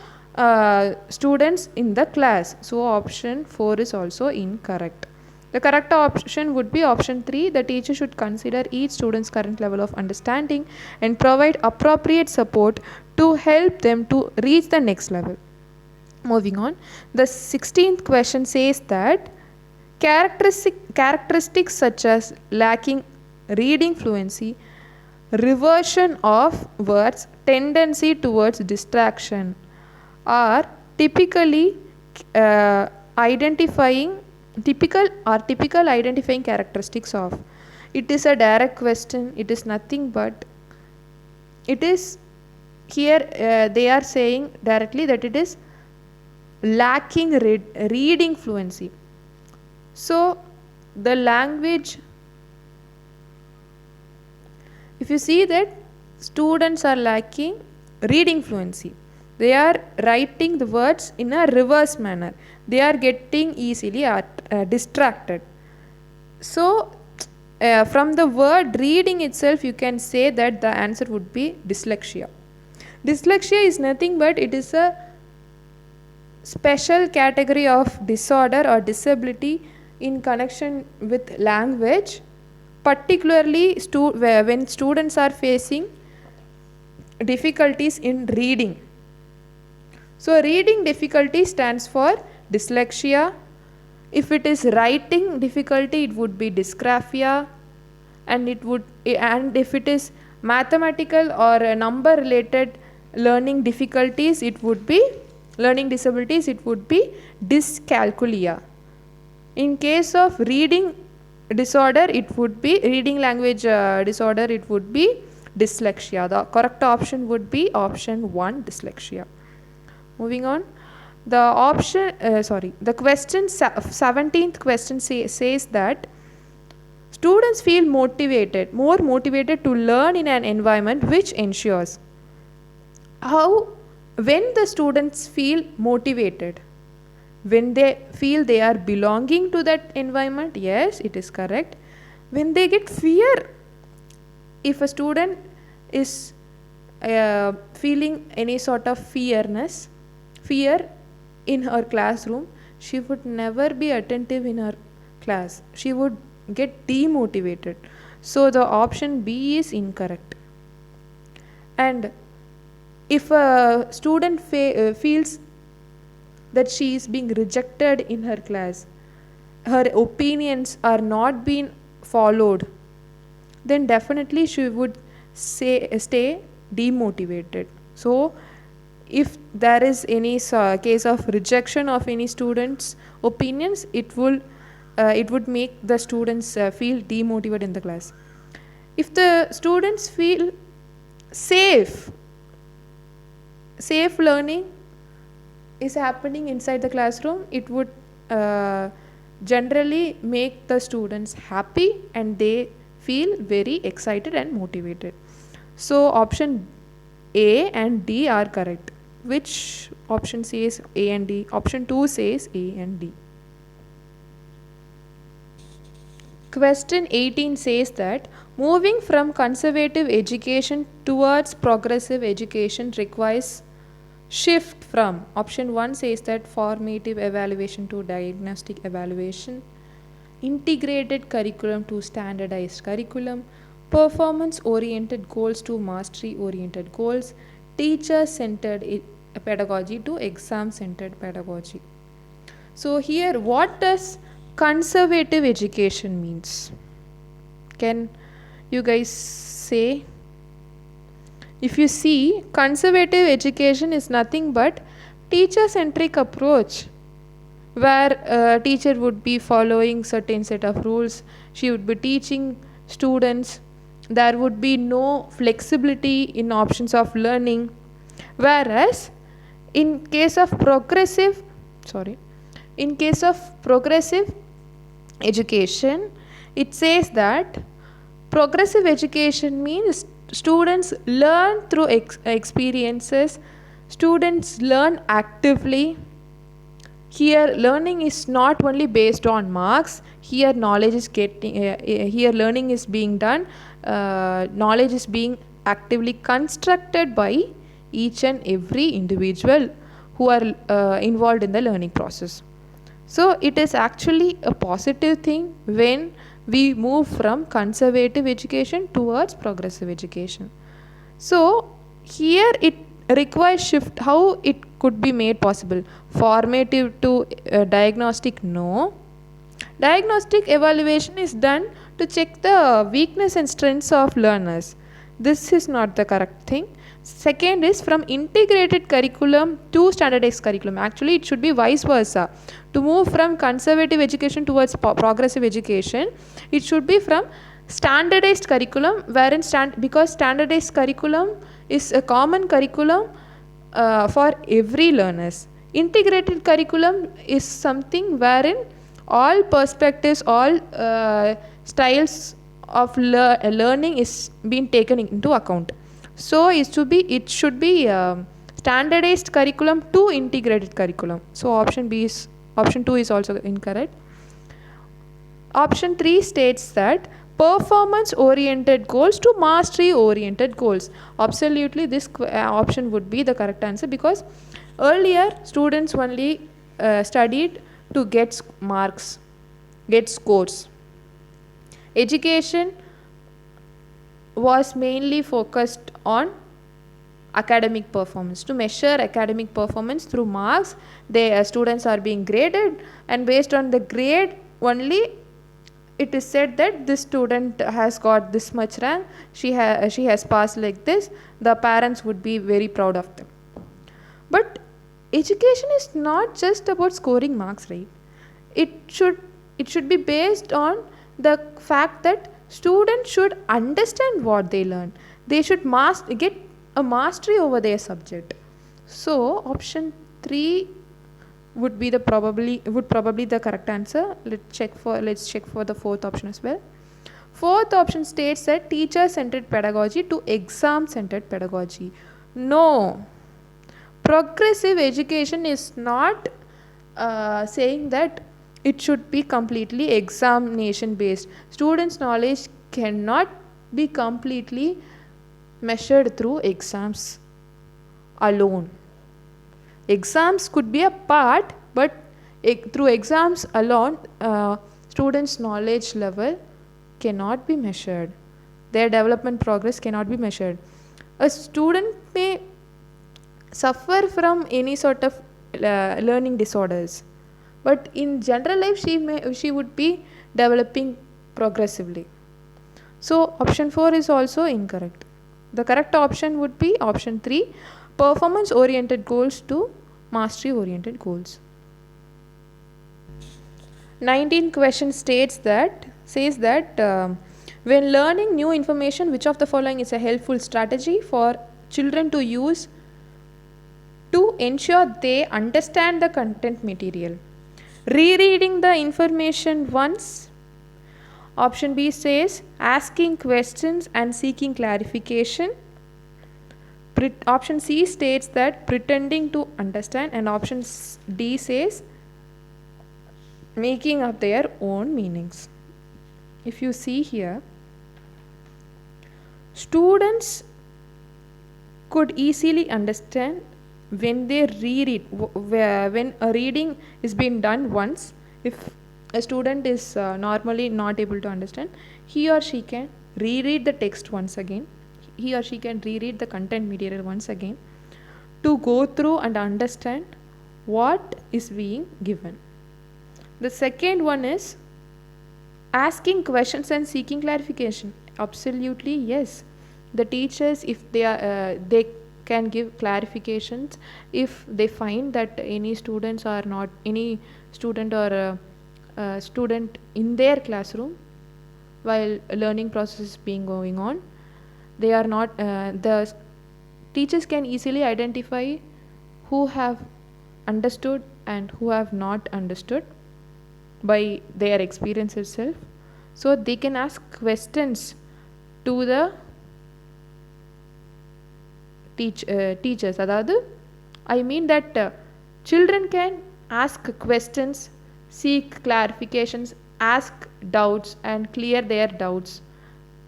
students in the class. So option 4 is also incorrect. The correct option would be option 3. The teacher should consider each student's current level of understanding and provide appropriate support to help them to reach the next level. Moving on, the 16th question says that characteristics such as lacking reading fluency, reversion of words, tendency towards distraction are typical identifying characteristics of. It is a direct question. It is nothing but it is here they are saying directly that it is lacking reading fluency. So the language, if you see that students are lacking reading fluency, they are writing the words in a reverse manner, they are getting easily distracted. So from the word reading itself you can say that the answer would be dyslexia. Dyslexia is nothing but it is a special category of disorder or disability in connection with language, particularly when students are facing difficulties in reading. So reading difficulty stands for dyslexia. If it is writing difficulty, it would be dysgraphia, and if it is mathematical or number related learning difficulties, it would be learning disabilities, it would be dyscalculia. In case of reading disorder, it would be reading language disorder, it would be dyslexia. The correct option would be option 1, dyslexia. Moving on, the question 17th question says that students feel more motivated to learn in an environment which ensures. When the students feel motivated, when they feel they are belonging to that environment, yes, it is correct. When they get fear, if a student is feeling any sort of fear in her classroom, she would never be attentive in her class, she would get demotivated. So the option B is incorrect. And if a student feels that she is being rejected in her class, her opinions are not being followed, then definitely she would stay demotivated. So if there is any case of rejection of any student's opinions, it would make the students feel demotivated in the class. If the students feel safe learning is happening inside the classroom, it would generally make the students happy and they feel very excited and motivated. So option A and D are correct. Which option says A and D? Option 2 says A and D. Question 18 says that moving from conservative education towards progressive education requires shift from. Option 1 says that formative evaluation to diagnostic evaluation, integrated curriculum to standardized curriculum, performance oriented goals to mastery oriented goals, teacher centered pedagogy to exam centered pedagogy. So here, what does conservative education means? Can you guys say? If you see, conservative education is nothing but teacher centric approach, where a teacher would be following certain set of rules, she would be teaching students, there would be no flexibility in options of learning. Whereas in case of progressive education, it says that progressive education means students learn through experiences, students learn actively. Here learning is not only based on marks, here knowledge is here learning is being done, knowledge is being actively constructed by each and every individual who are involved in the learning process. So it is actually a positive thing when we move from conservative education towards progressive education. So here it requires shift. How it could be made possible? Formative to diagnostic? No. Diagnostic evaluation is done to check the weakness and strengths of learners. This is not the correct thing. Second is from integrated curriculum to standardized curriculum. Actually, it should be vice versa. To move from conservative education towards progressive education, it should be from standardized curriculum, wherein because standardized curriculum is a common curriculum for every learners. Integrated curriculum is something wherein all perspectives, all styles of learning is being taken into account. So it should be standardized curriculum to integrated curriculum. So option 2 is also incorrect. Option 3 states that performance oriented goals to mastery oriented goals. Absolutely, this option would be the correct answer, because earlier students only studied to get marks, get scores. Education was mainly focused on academic performance, to measure academic performance through marks. Students are being graded, and based on the grade only it is said that this student has got this much rank, she has passed like this, the parents would be very proud of them. But education is not just about scoring marks, right? It should be based on the fact that students should understand what they learn. They should get a mastery over their subject. So option 3 would probably the correct answer. Let's check for the fourth option as well. Fourth option states that teacher centered pedagogy to exam centered pedagogy. No, progressive education is not saying that it should be completely examination based. Students' knowledge cannot be completely measured through exams alone. Exams could be a part, but through exams alone, students' knowledge level cannot be measured. Their development progress cannot be measured. A student may suffer from any sort of learning disorders, but in general life she would be developing progressively. So option 4 is also incorrect. The correct option would be option 3, performance oriented goals to mastery oriented goals. 19th question says that when learning new information, which of the following is a helpful strategy for children to use to ensure they understand the content material? Rereading the information once. Option B says asking questions and seeking clarification. Option C states that pretending to understand, and option D says making up their own meanings. If you see here, students could easily understand when they reread. When a reading is being done once, if a student is normally not able to understand, he or she can reread the text once again. He or she can reread the content material once again to go through and understand what is being given. The second one is asking questions and seeking clarification. Absolutely yes. The teachers, if they can give clarifications if they find that any student or student in their classroom while learning process is being going on, they are not the teachers can easily identify who have understood and who have not understood by their experience itself. So they can ask questions to the teachers. I mean that children can ask questions, seek clarifications, ask doubts and clear their doubts,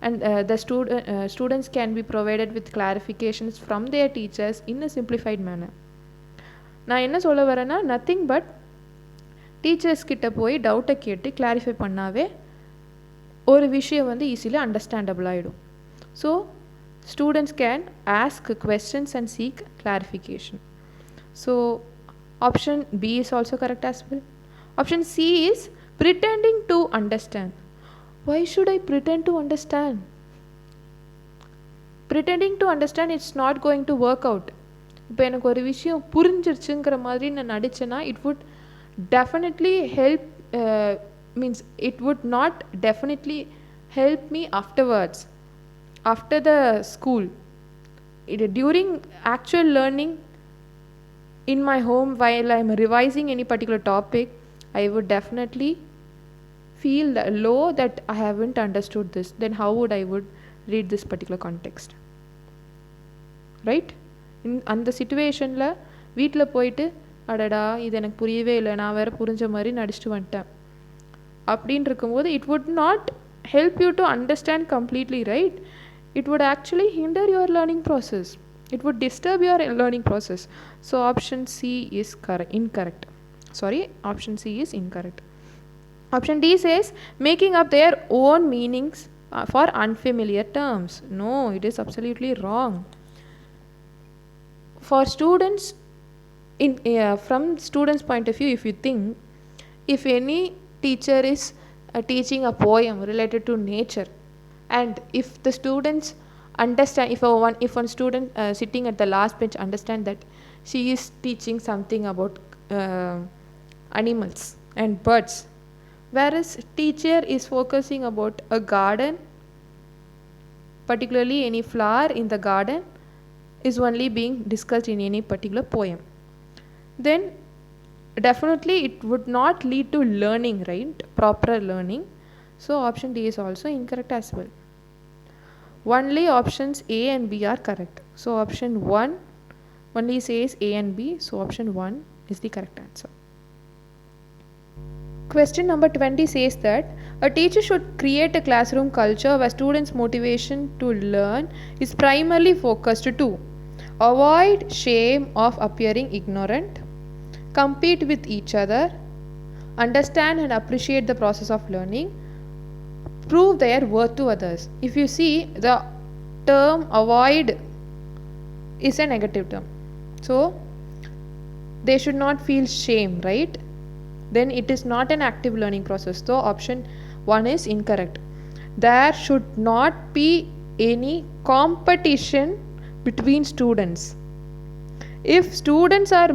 and the students can be provided with clarifications from their teachers in a simplified manner. நான் என்ன சொல்ல வரேன்னா, nothing but teachers கிட்ட போய் டவுட்டை கேட்டு clarify பண்ணாவே ஒரு விஷயம் வந்து ஈஸிலி அண்டர்ஸ்டாண்டபிள் ஆகிடும். So students can ask questions and seek clarification. So option B is also correct as well. Option C is pretending to understand. Why should I pretend to understand? Pretending to understand, it's not going to work out. இப்போ எனக்கு ஒரு விஷயம் புரிஞ்சிருச்சுங்கிற மாதிரி நான் நடிச்சேன்னா it would definitely help it would not definitely help me afterwards, after the school. During actual learning in my home while I am revising any particular topic, I would definitely feel low that I haven't understood this, then how would I would read this particular context, right? அந்த சிச்சுவேஷனில் வீட்டில் போயிட்டு அடடா இது எனக்கு புரியவே இல்லை, நான் வேறு புரிஞ்ச மாதிரி நடிச்சுட்டு வந்துட்டேன் அப்படின்னு இருக்கும்போது it would not help you to understand completely, right? It would actually hinder your learning process. It would disturb your learning process. So option C is incorrect. Sorry, option C is incorrect. Option D says making up their own meanings for unfamiliar terms. No, it is absolutely wrong. For students, from students' point of view, if you think, if any teacher is teaching a poem related to nature, and if the students understand, if one student sitting at the last bench understand that she is teaching something about animals and birds, whereas teacher is focusing about a garden, particularly any flower in the garden is only being discussed in any particular poem, then definitely it would not lead to learning, right? Proper learning. So option D is also incorrect as well. Only options A and B are correct. So option 1 only says A and B, so option 1 is the correct answer. Question number 20 says that a teacher should create a classroom culture where students' motivation to learn is primarily focused to avoid shame of appearing ignorant, compete with each other, understand and appreciate the process of learning, prove their worth to others. If you see, the term avoid is a negative term, so they should not feel shame, right? Then it is not an active learning process. So option 1 is incorrect. There should not be any competition between students. If students are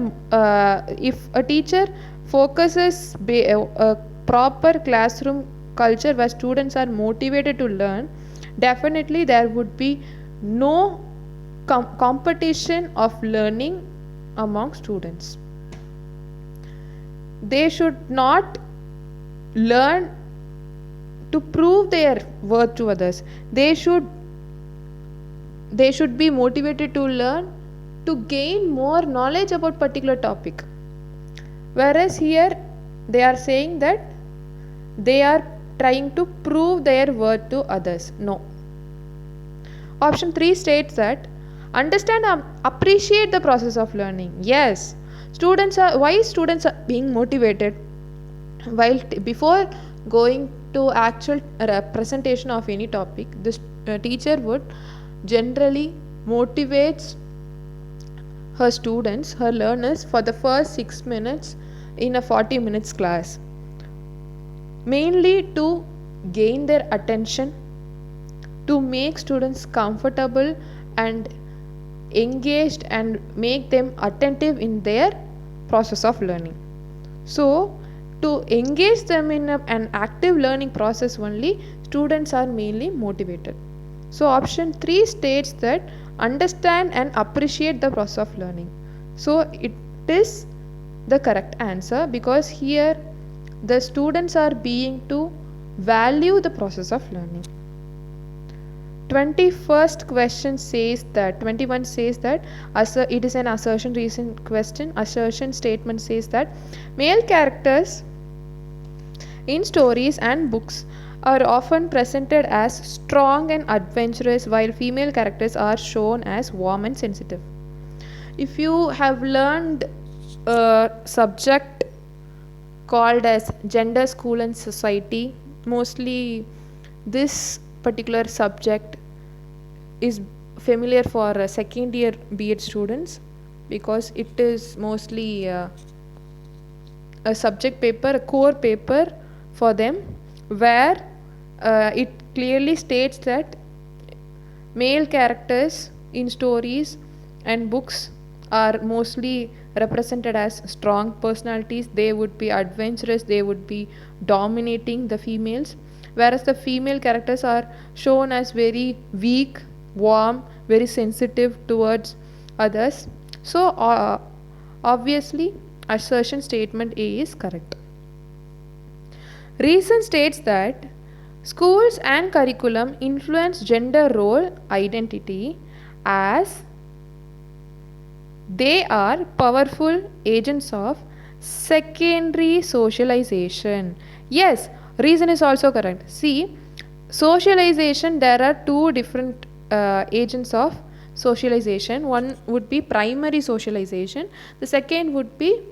if a teacher focuses a proper classroom culture where students are motivated to learn, definitely there would be no competition of learning among students. They should not learn to prove their worth to others. They should be motivated to learn to gain more knowledge about particular topic. Whereas here they are saying that they are trying to prove their worth to others. No. Option 3 states that understand and appreciate the process of learning. Yes, why students are being motivated while before going to actual presentation of any topic. This teacher would generally motivates her students, her learners, for the first 6 minutes in a 40 minutes class, mainly to gain their attention, to make students comfortable and engaged and make them attentive in their process of learning. So to engage them in an active learning process only, students are mainly motivated. So option 3 states that understand and appreciate the process of learning. So it is the correct answer, because here the students are being to value the process of learning. 21st question says that 21 says that it is an assertion reason question. Assertion statement says that male characters in stories and books are often presented as strong and adventurous, while female characters are shown as warm and sensitive. If you have learned a subject called as gender, school and society, mostly this particular subject is familiar for second year B.Ed students, because it is mostly a subject paper, a core paper for them, where it clearly states that male characters in stories and books are mostly represented as strong personalities. They would be adventurous, they would be dominating the females, whereas the female characters are shown as very weak, warm, very sensitive towards others. So obviously assertion statement A is correct. Reason states that schools and curriculum influence gender role identity as they are powerful agents of secondary socialization. Yes, reason is also correct. See, socialization, there are two different agents of socialization. One would be primary socialization, the second would be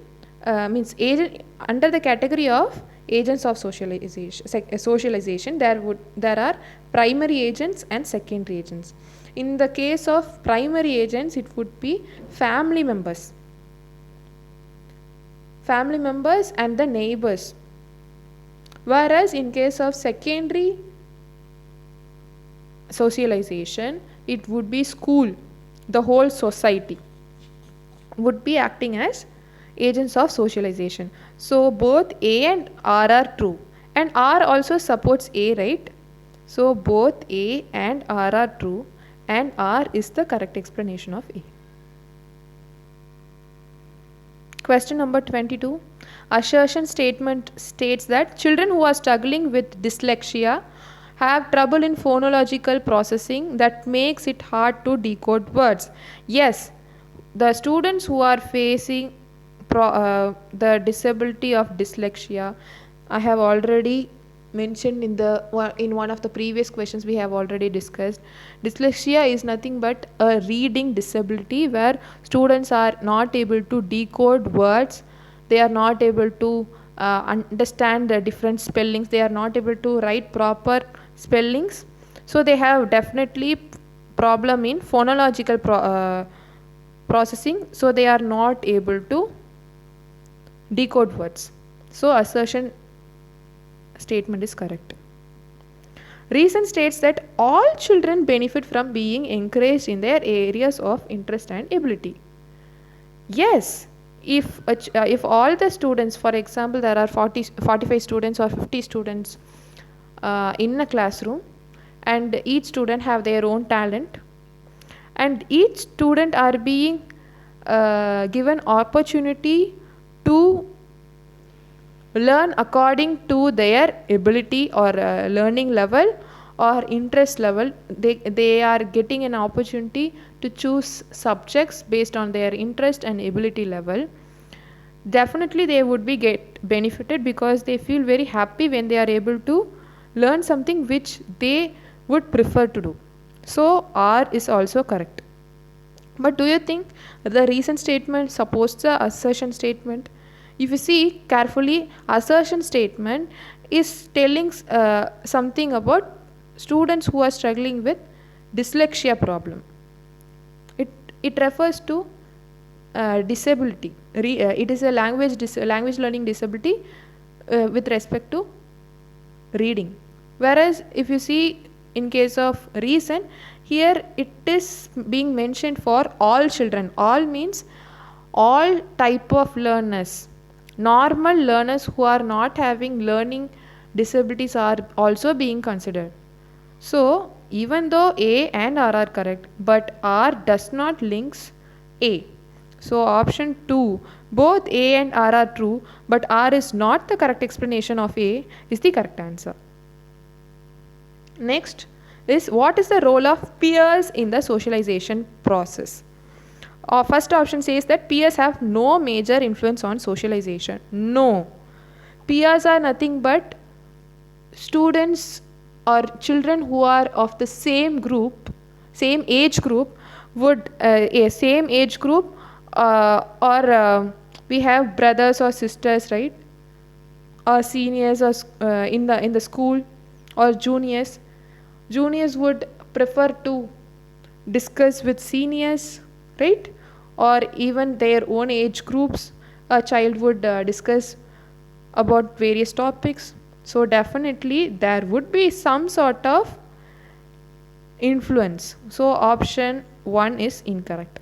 means agent under the category of agents of socialization there are primary agents and secondary agents. In the case of primary agents, it would be family members and the neighbors, whereas in case of secondary socialization, it would be school, the whole society would be acting as agents of socialization. So both A and R are true, and R also supports A, right? So both A and R are true, and R is the correct explanation of A. Question number 22. Assertion statement states that children who are struggling with dyslexia have trouble in phonological processing that makes it hard to decode words. Yes, the students who are facing the disability of dyslexia, I have already mentioned in one of the previous questions we have already discussed. Dyslexia is nothing but a reading disability where students are not able to decode words, they are not able to understand the different spellings, they are not able to write proper spellings, so they have definitely problem in phonological processing, so they are not able to decode words. So assertion statement is correct. Reason states that all children benefit from being encouraged in their areas of interest and ability. Yes, if all the students, for example, there are 45 students or 50 students in a classroom, and each student have their own talent, and each student are being given opportunity to learn according to their ability or learning level or interest level. They are getting an opportunity to choose subjects based on their interest and ability level. Definitely they would be benefited because they feel very happy when they are able to learn something which they would prefer to do. So R is also correct. But do you think the reason statement supports the assertion statement? If you see carefully, assertion statement is telling something about students who are struggling with dyslexia problem. It refers to disability. It is a language learning disability with respect to reading. Whereas if you see in case of reason, here it is being mentioned for all children. All means all type of learners. Normal learners who are not having learning disabilities are also being considered. So even though A and R are correct, but R does not links A. So option 2, both A and R are true, but R is not the correct explanation of A is the correct answer. Next is, what is the role of peers in the socialization process? First option says that peers have no major influence on socialization. No. Peers are nothing but students or children who are of the same age group would same age group or we have brothers or sisters, right? Or seniors or in the school, or juniors. Juniors would prefer to discuss with seniors, right? Or even their own age groups, a child would discuss about various topics. So definitely there would be some sort of influence. So option 1 is incorrect.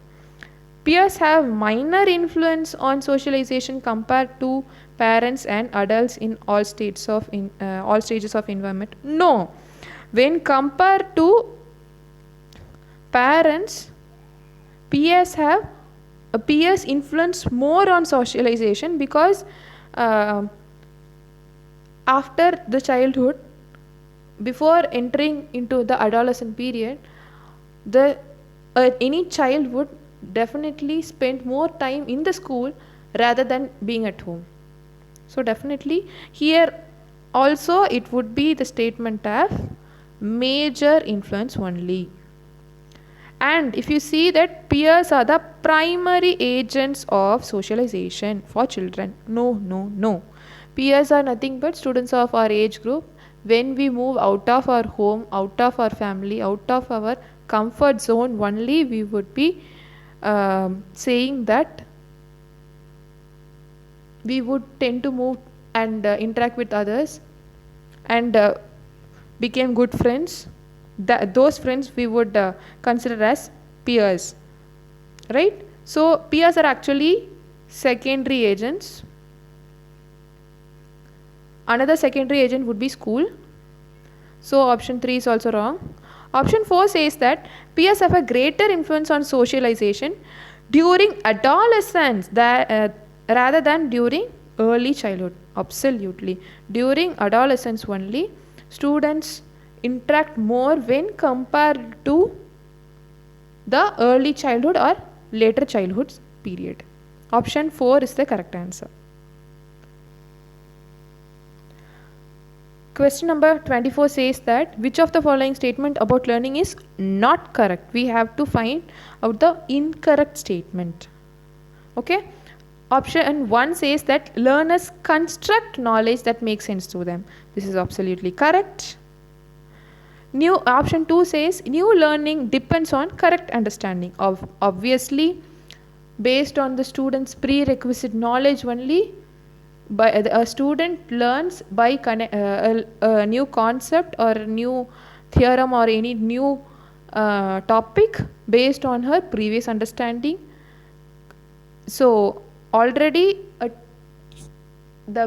Peers have minor influence on socialization compared to parents and adults in all stages of environment. No. When compared to parents, peers influence more on socialization because after the childhood, before entering into the adolescent period, the any child would definitely spend more time in the school rather than being at home. So definitely here also it would be the statement of major influence only. And if you see that peers are the primary agents of socialization for children, no. Peers are nothing but students of our age group. When we move out of our home, out of our family, out of our comfort zone, only we would be saying that we would tend to move and interact with others and became good friends. Those friends we would consider as peers, right? So peers are actually secondary agents. Another secondary agent would be school. So option 3 is also wrong. Option 4 says that peers have a greater influence on socialization during adolescence rather than during early childhood. Absolutely. During adolescence only, students interact more when compared to the early childhood or later childhood period. Option 4 is the correct answer. Question number 24 says that which of the following statement about learning is not correct? We have to find out the incorrect statement. Okay. Option 1 says that learners construct knowledge that makes sense to them. This is absolutely correct. Option 2 says new learning depends on correct understanding. Obviously, based on the student's prerequisite knowledge only, a student learns by a new concept or a new theorem or any new topic based on her previous understanding. So already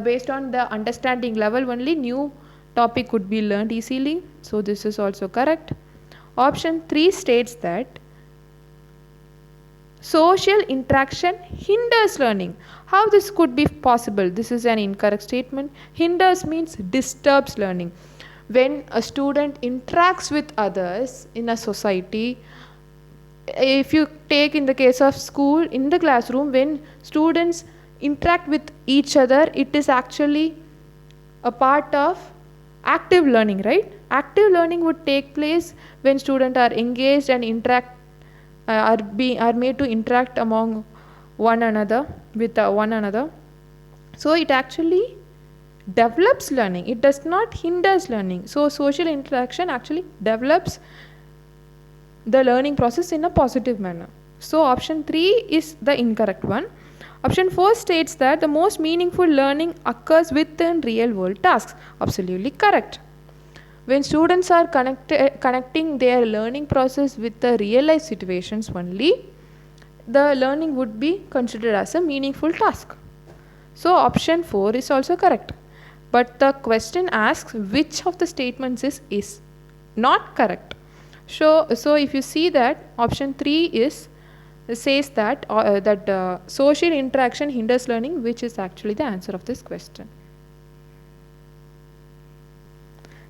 based on the understanding level only, new topic could be learned easily. So this is also correct. Option 3 states that social interaction hinders learning. How this could be possible? This is an incorrect statement. Hinders means disturbs learning. When a student interacts with others in a society, if you take in the case of school, in the classroom, when students interact with each other, it is actually a part of active learning, right? Active learning would take place when students are engaged and interact, are made to interact among one another with one another. So it actually develops learning. It does not hinders learning. So social interaction actually develops the learning process in a positive manner. So option 3 is the incorrect one. Option 4 states that the most meaningful learning occurs within real world tasks. Absolutely correct. When students are connecting their learning process with the real life situations only, the learning would be considered as a meaningful task. So option 4 is also correct. But the question asks which of the statements is not correct. So if you see that option 3 says that social interaction hinders learning, which is actually the answer of this question.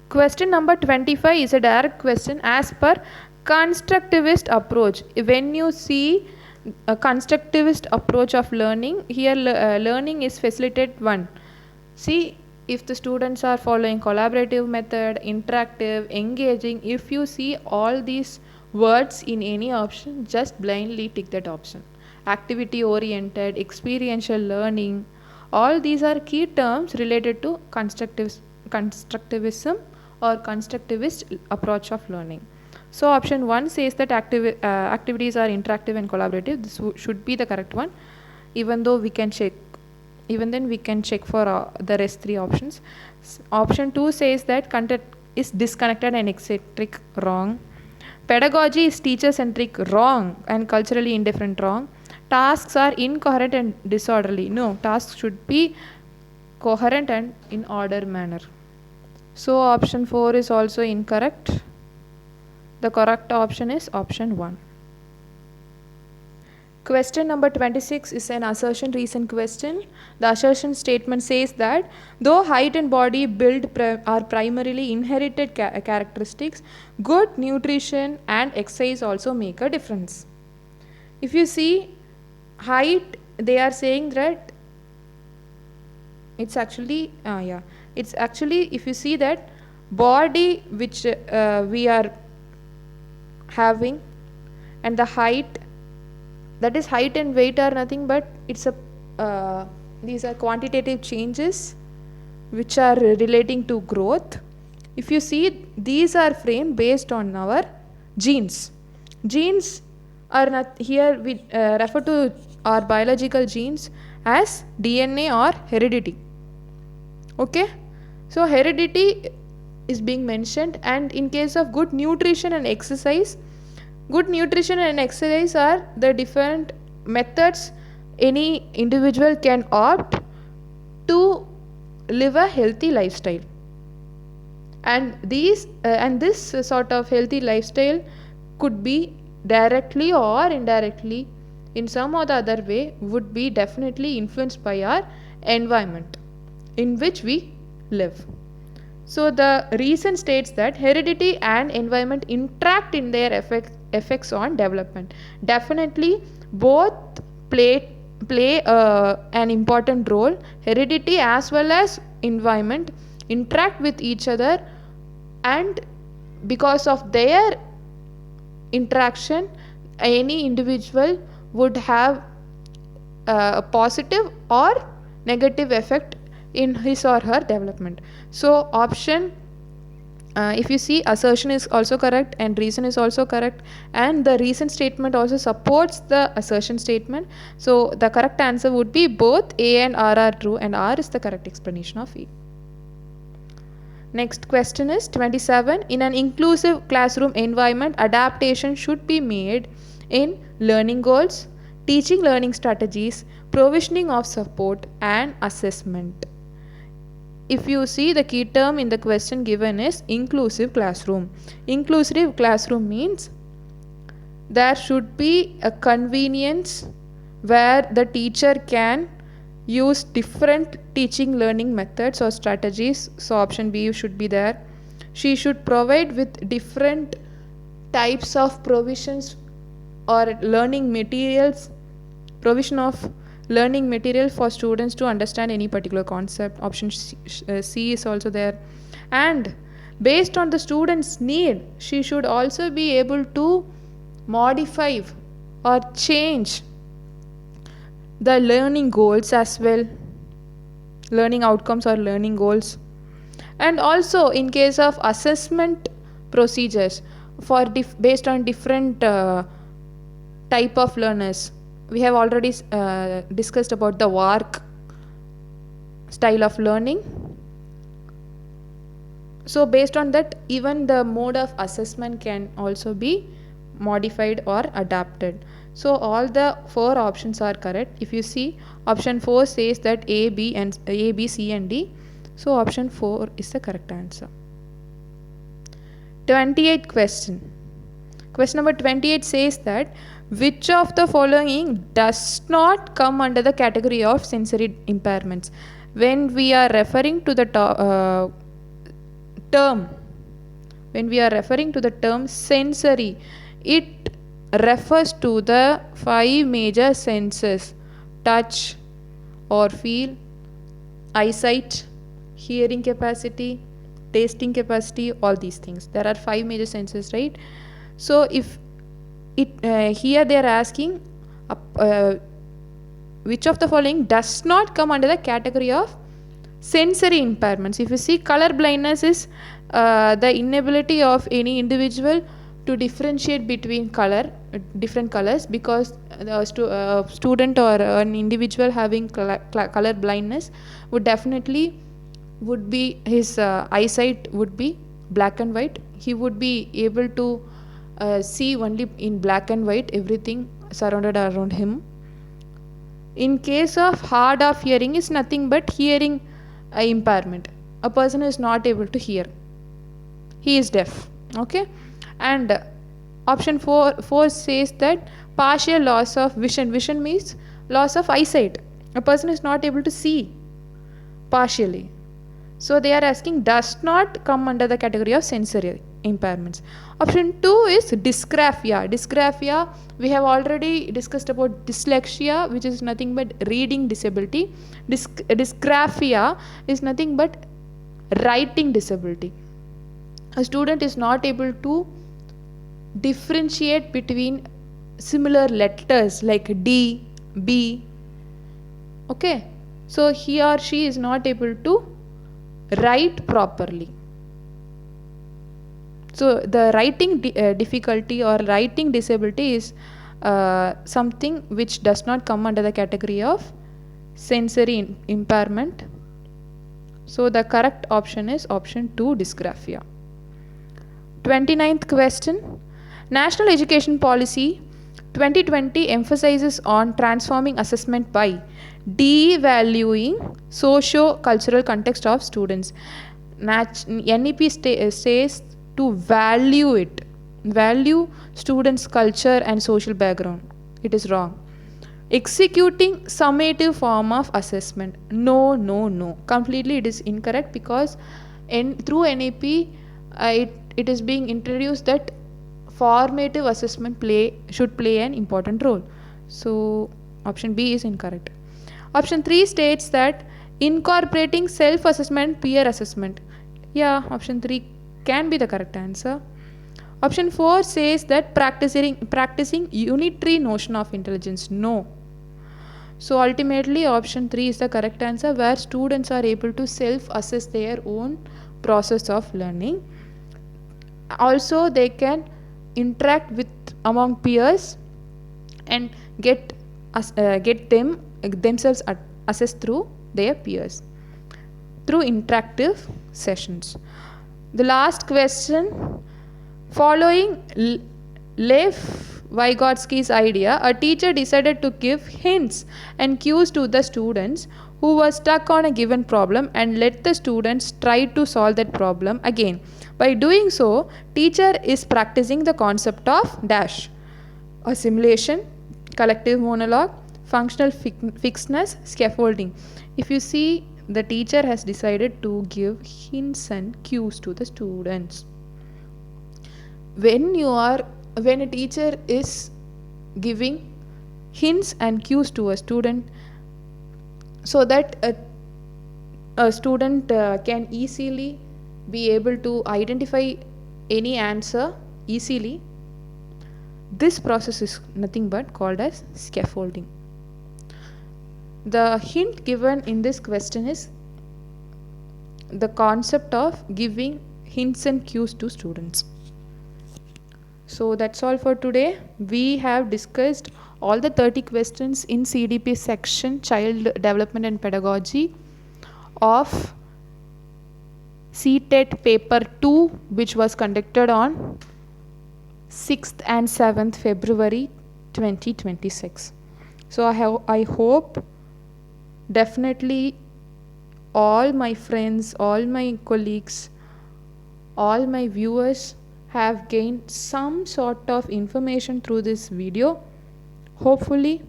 Question number 25 is a direct question as per constructivist approach. When you see a constructivist approach of learning, here learning is facilitated 1. See, if the students are following collaborative method, interactive, engaging, if you see all these words in any option, just blindly tick that option. Activity oriented, experiential learning, all these are key terms related to constructivism or constructivist approach of learning. So option 1 says that activities are interactive and collaborative. This should be the correct one, even though we can check. Even then we can check for the rest 3 options. Option 2 says that content is disconnected and eccentric. Wrong. Pedagogy is teacher centric. Wrong. And culturally indifferent. Wrong. Tasks are incoherent and disorderly. No, tasks should be coherent and in order manner. So option 4 is also incorrect. The correct option is option 1. Question number 26 is an assertion reason question. The assertion statement says that though height and body build are primarily inherited characteristics, good nutrition and exercise also make a difference. If you see height, they are saying that it's actually if you see that body which we are having and the height, that is height and weight are nothing but it's a these are quantitative changes which are relating to growth. If you see, these are framed based on our genes. Genes are not here, we refer to our biological genes as DNA or heredity. Okay, so heredity is being mentioned, and in case of good nutrition and exercise, good nutrition and exercise are the different methods any individual can opt to live a healthy lifestyle. And this sort of healthy lifestyle could be directly or indirectly, in some or the other way, would be definitely influenced by our environment in which we live. So the reason states that heredity and environment interact in their effects on development. Definitely both play an important role. Heredity as well as environment interact with each other, and because of their interaction, any individual would have a positive or negative effect in his or her development. So option, if you see, assertion is also correct and reason is also correct, and the reason statement also supports the assertion statement. So the correct answer would be both A and R are true, and R is the correct explanation of E. Next question is 27. In an inclusive classroom environment, adaptation should be made in learning goals, teaching learning strategies, provisioning of support, and assessment. If you see, the key term in the question given is inclusive classroom. Inclusive classroom means there should be a convenience where the teacher can use different teaching learning methods or strategies. So option B should be there. She should provide with different types of provisions or learning materials, provision of learning material for students to understand any particular concept. Option C is also there. And based on the student's need, she should also be able to modify or change the learning goals as well, learning outcomes or learning goals. And also in case of assessment procedures for based on different type of learners, we have already discussed about the WARC style of learning. So based on that, even the mode of assessment can also be modified or adapted. So all the four options are correct. If you see, option 4 says that A, B, C and D. So option 4 is the correct answer. 28 question. Question number 28 says that which of the following does not come under the category of sensory impairments? When we are referring to the term sensory, it refers to the 5 major senses: touch or feel, eyesight, hearing capacity, tasting capacity, all these things. There are 5 major senses, right? So if here they are asking which of the following does not come under the category of sensory impairments. If you see, color blindness is the inability of any individual to differentiate between different colors, because a student or an individual having color blindness would definitely be his eyesight would be black and white. He would be able to see only in black and white everything surrounded around him. In case of hard of hearing, is nothing but hearing impairment. A person is not able to hear, he is deaf. Okay, and Option 4 says that partial loss of vision. Vision means loss of eyesight. A person is not able to see partially. So they are asking does not come under the category of sensory impairments. Option 2 is dysgraphia. Dysgraphia, we have already discussed about dyslexia, which is nothing but reading disability. Dysgraphia is nothing but writing disability. A student is not able to differentiate between similar letters like D, B. Okay, so he or she is not able to write properly. So the writing difficulty or writing disability is something which does not come under the category of sensory impairment. So the correct option is option 2, dysgraphia. 29th question. National Education Policy 2020 emphasizes on transforming assessment by devaluing socio-cultural context of students. NEP says to value students' culture and social background. It is wrong. Executing summative form of assessment. No. Completely it is incorrect, because through NEP it is being introduced that formative assessment should play an important role. So option B is incorrect. Option 3 states that incorporating self-assessment, peer assessment. Yeah, option 3 can be the correct answer. Option 4 says that practicing unitary notion of intelligence. No. So ultimately option 3 is the correct answer, where students are able to self-assess their own process of learning. Also they can interact with among peers and get themselves assessed through their peers through interactive sessions. The last question, following Lev Vygotsky's idea, a teacher decided to give hints and cues to the students who were stuck on a given problem and let the students try to solve that problem again. By doing so, teacher is practicing the concept of dash, assimilation, collective monologue, functional fixedness, scaffolding. If you see, the teacher has decided to give hints and cues to the students. When a teacher is giving hints and cues to a student so that a student can easily be able to identify any answer easily, this process is nothing but called as scaffolding. The hint given in this question is the concept of giving hints and cues to students. So that's all for today. We have discussed all the 30 questions in CDP section, Child Development and Pedagogy, of CTET paper 2, which was conducted on 6th and 7th February 2026. So I hope definitely all my friends, all my colleagues, all my viewers have gained some sort of information through this video. Hopefully,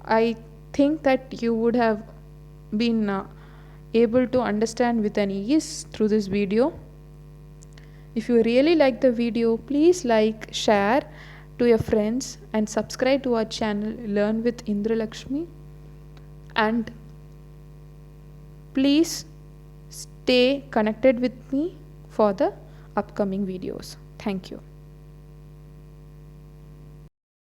I think that you would have been able to understand with an ease through this video. If you really like the video, please like, share to your friends and subscribe to our channel Learn with Indra Lakshmi, and please stay connected with me for the upcoming videos. Thank you.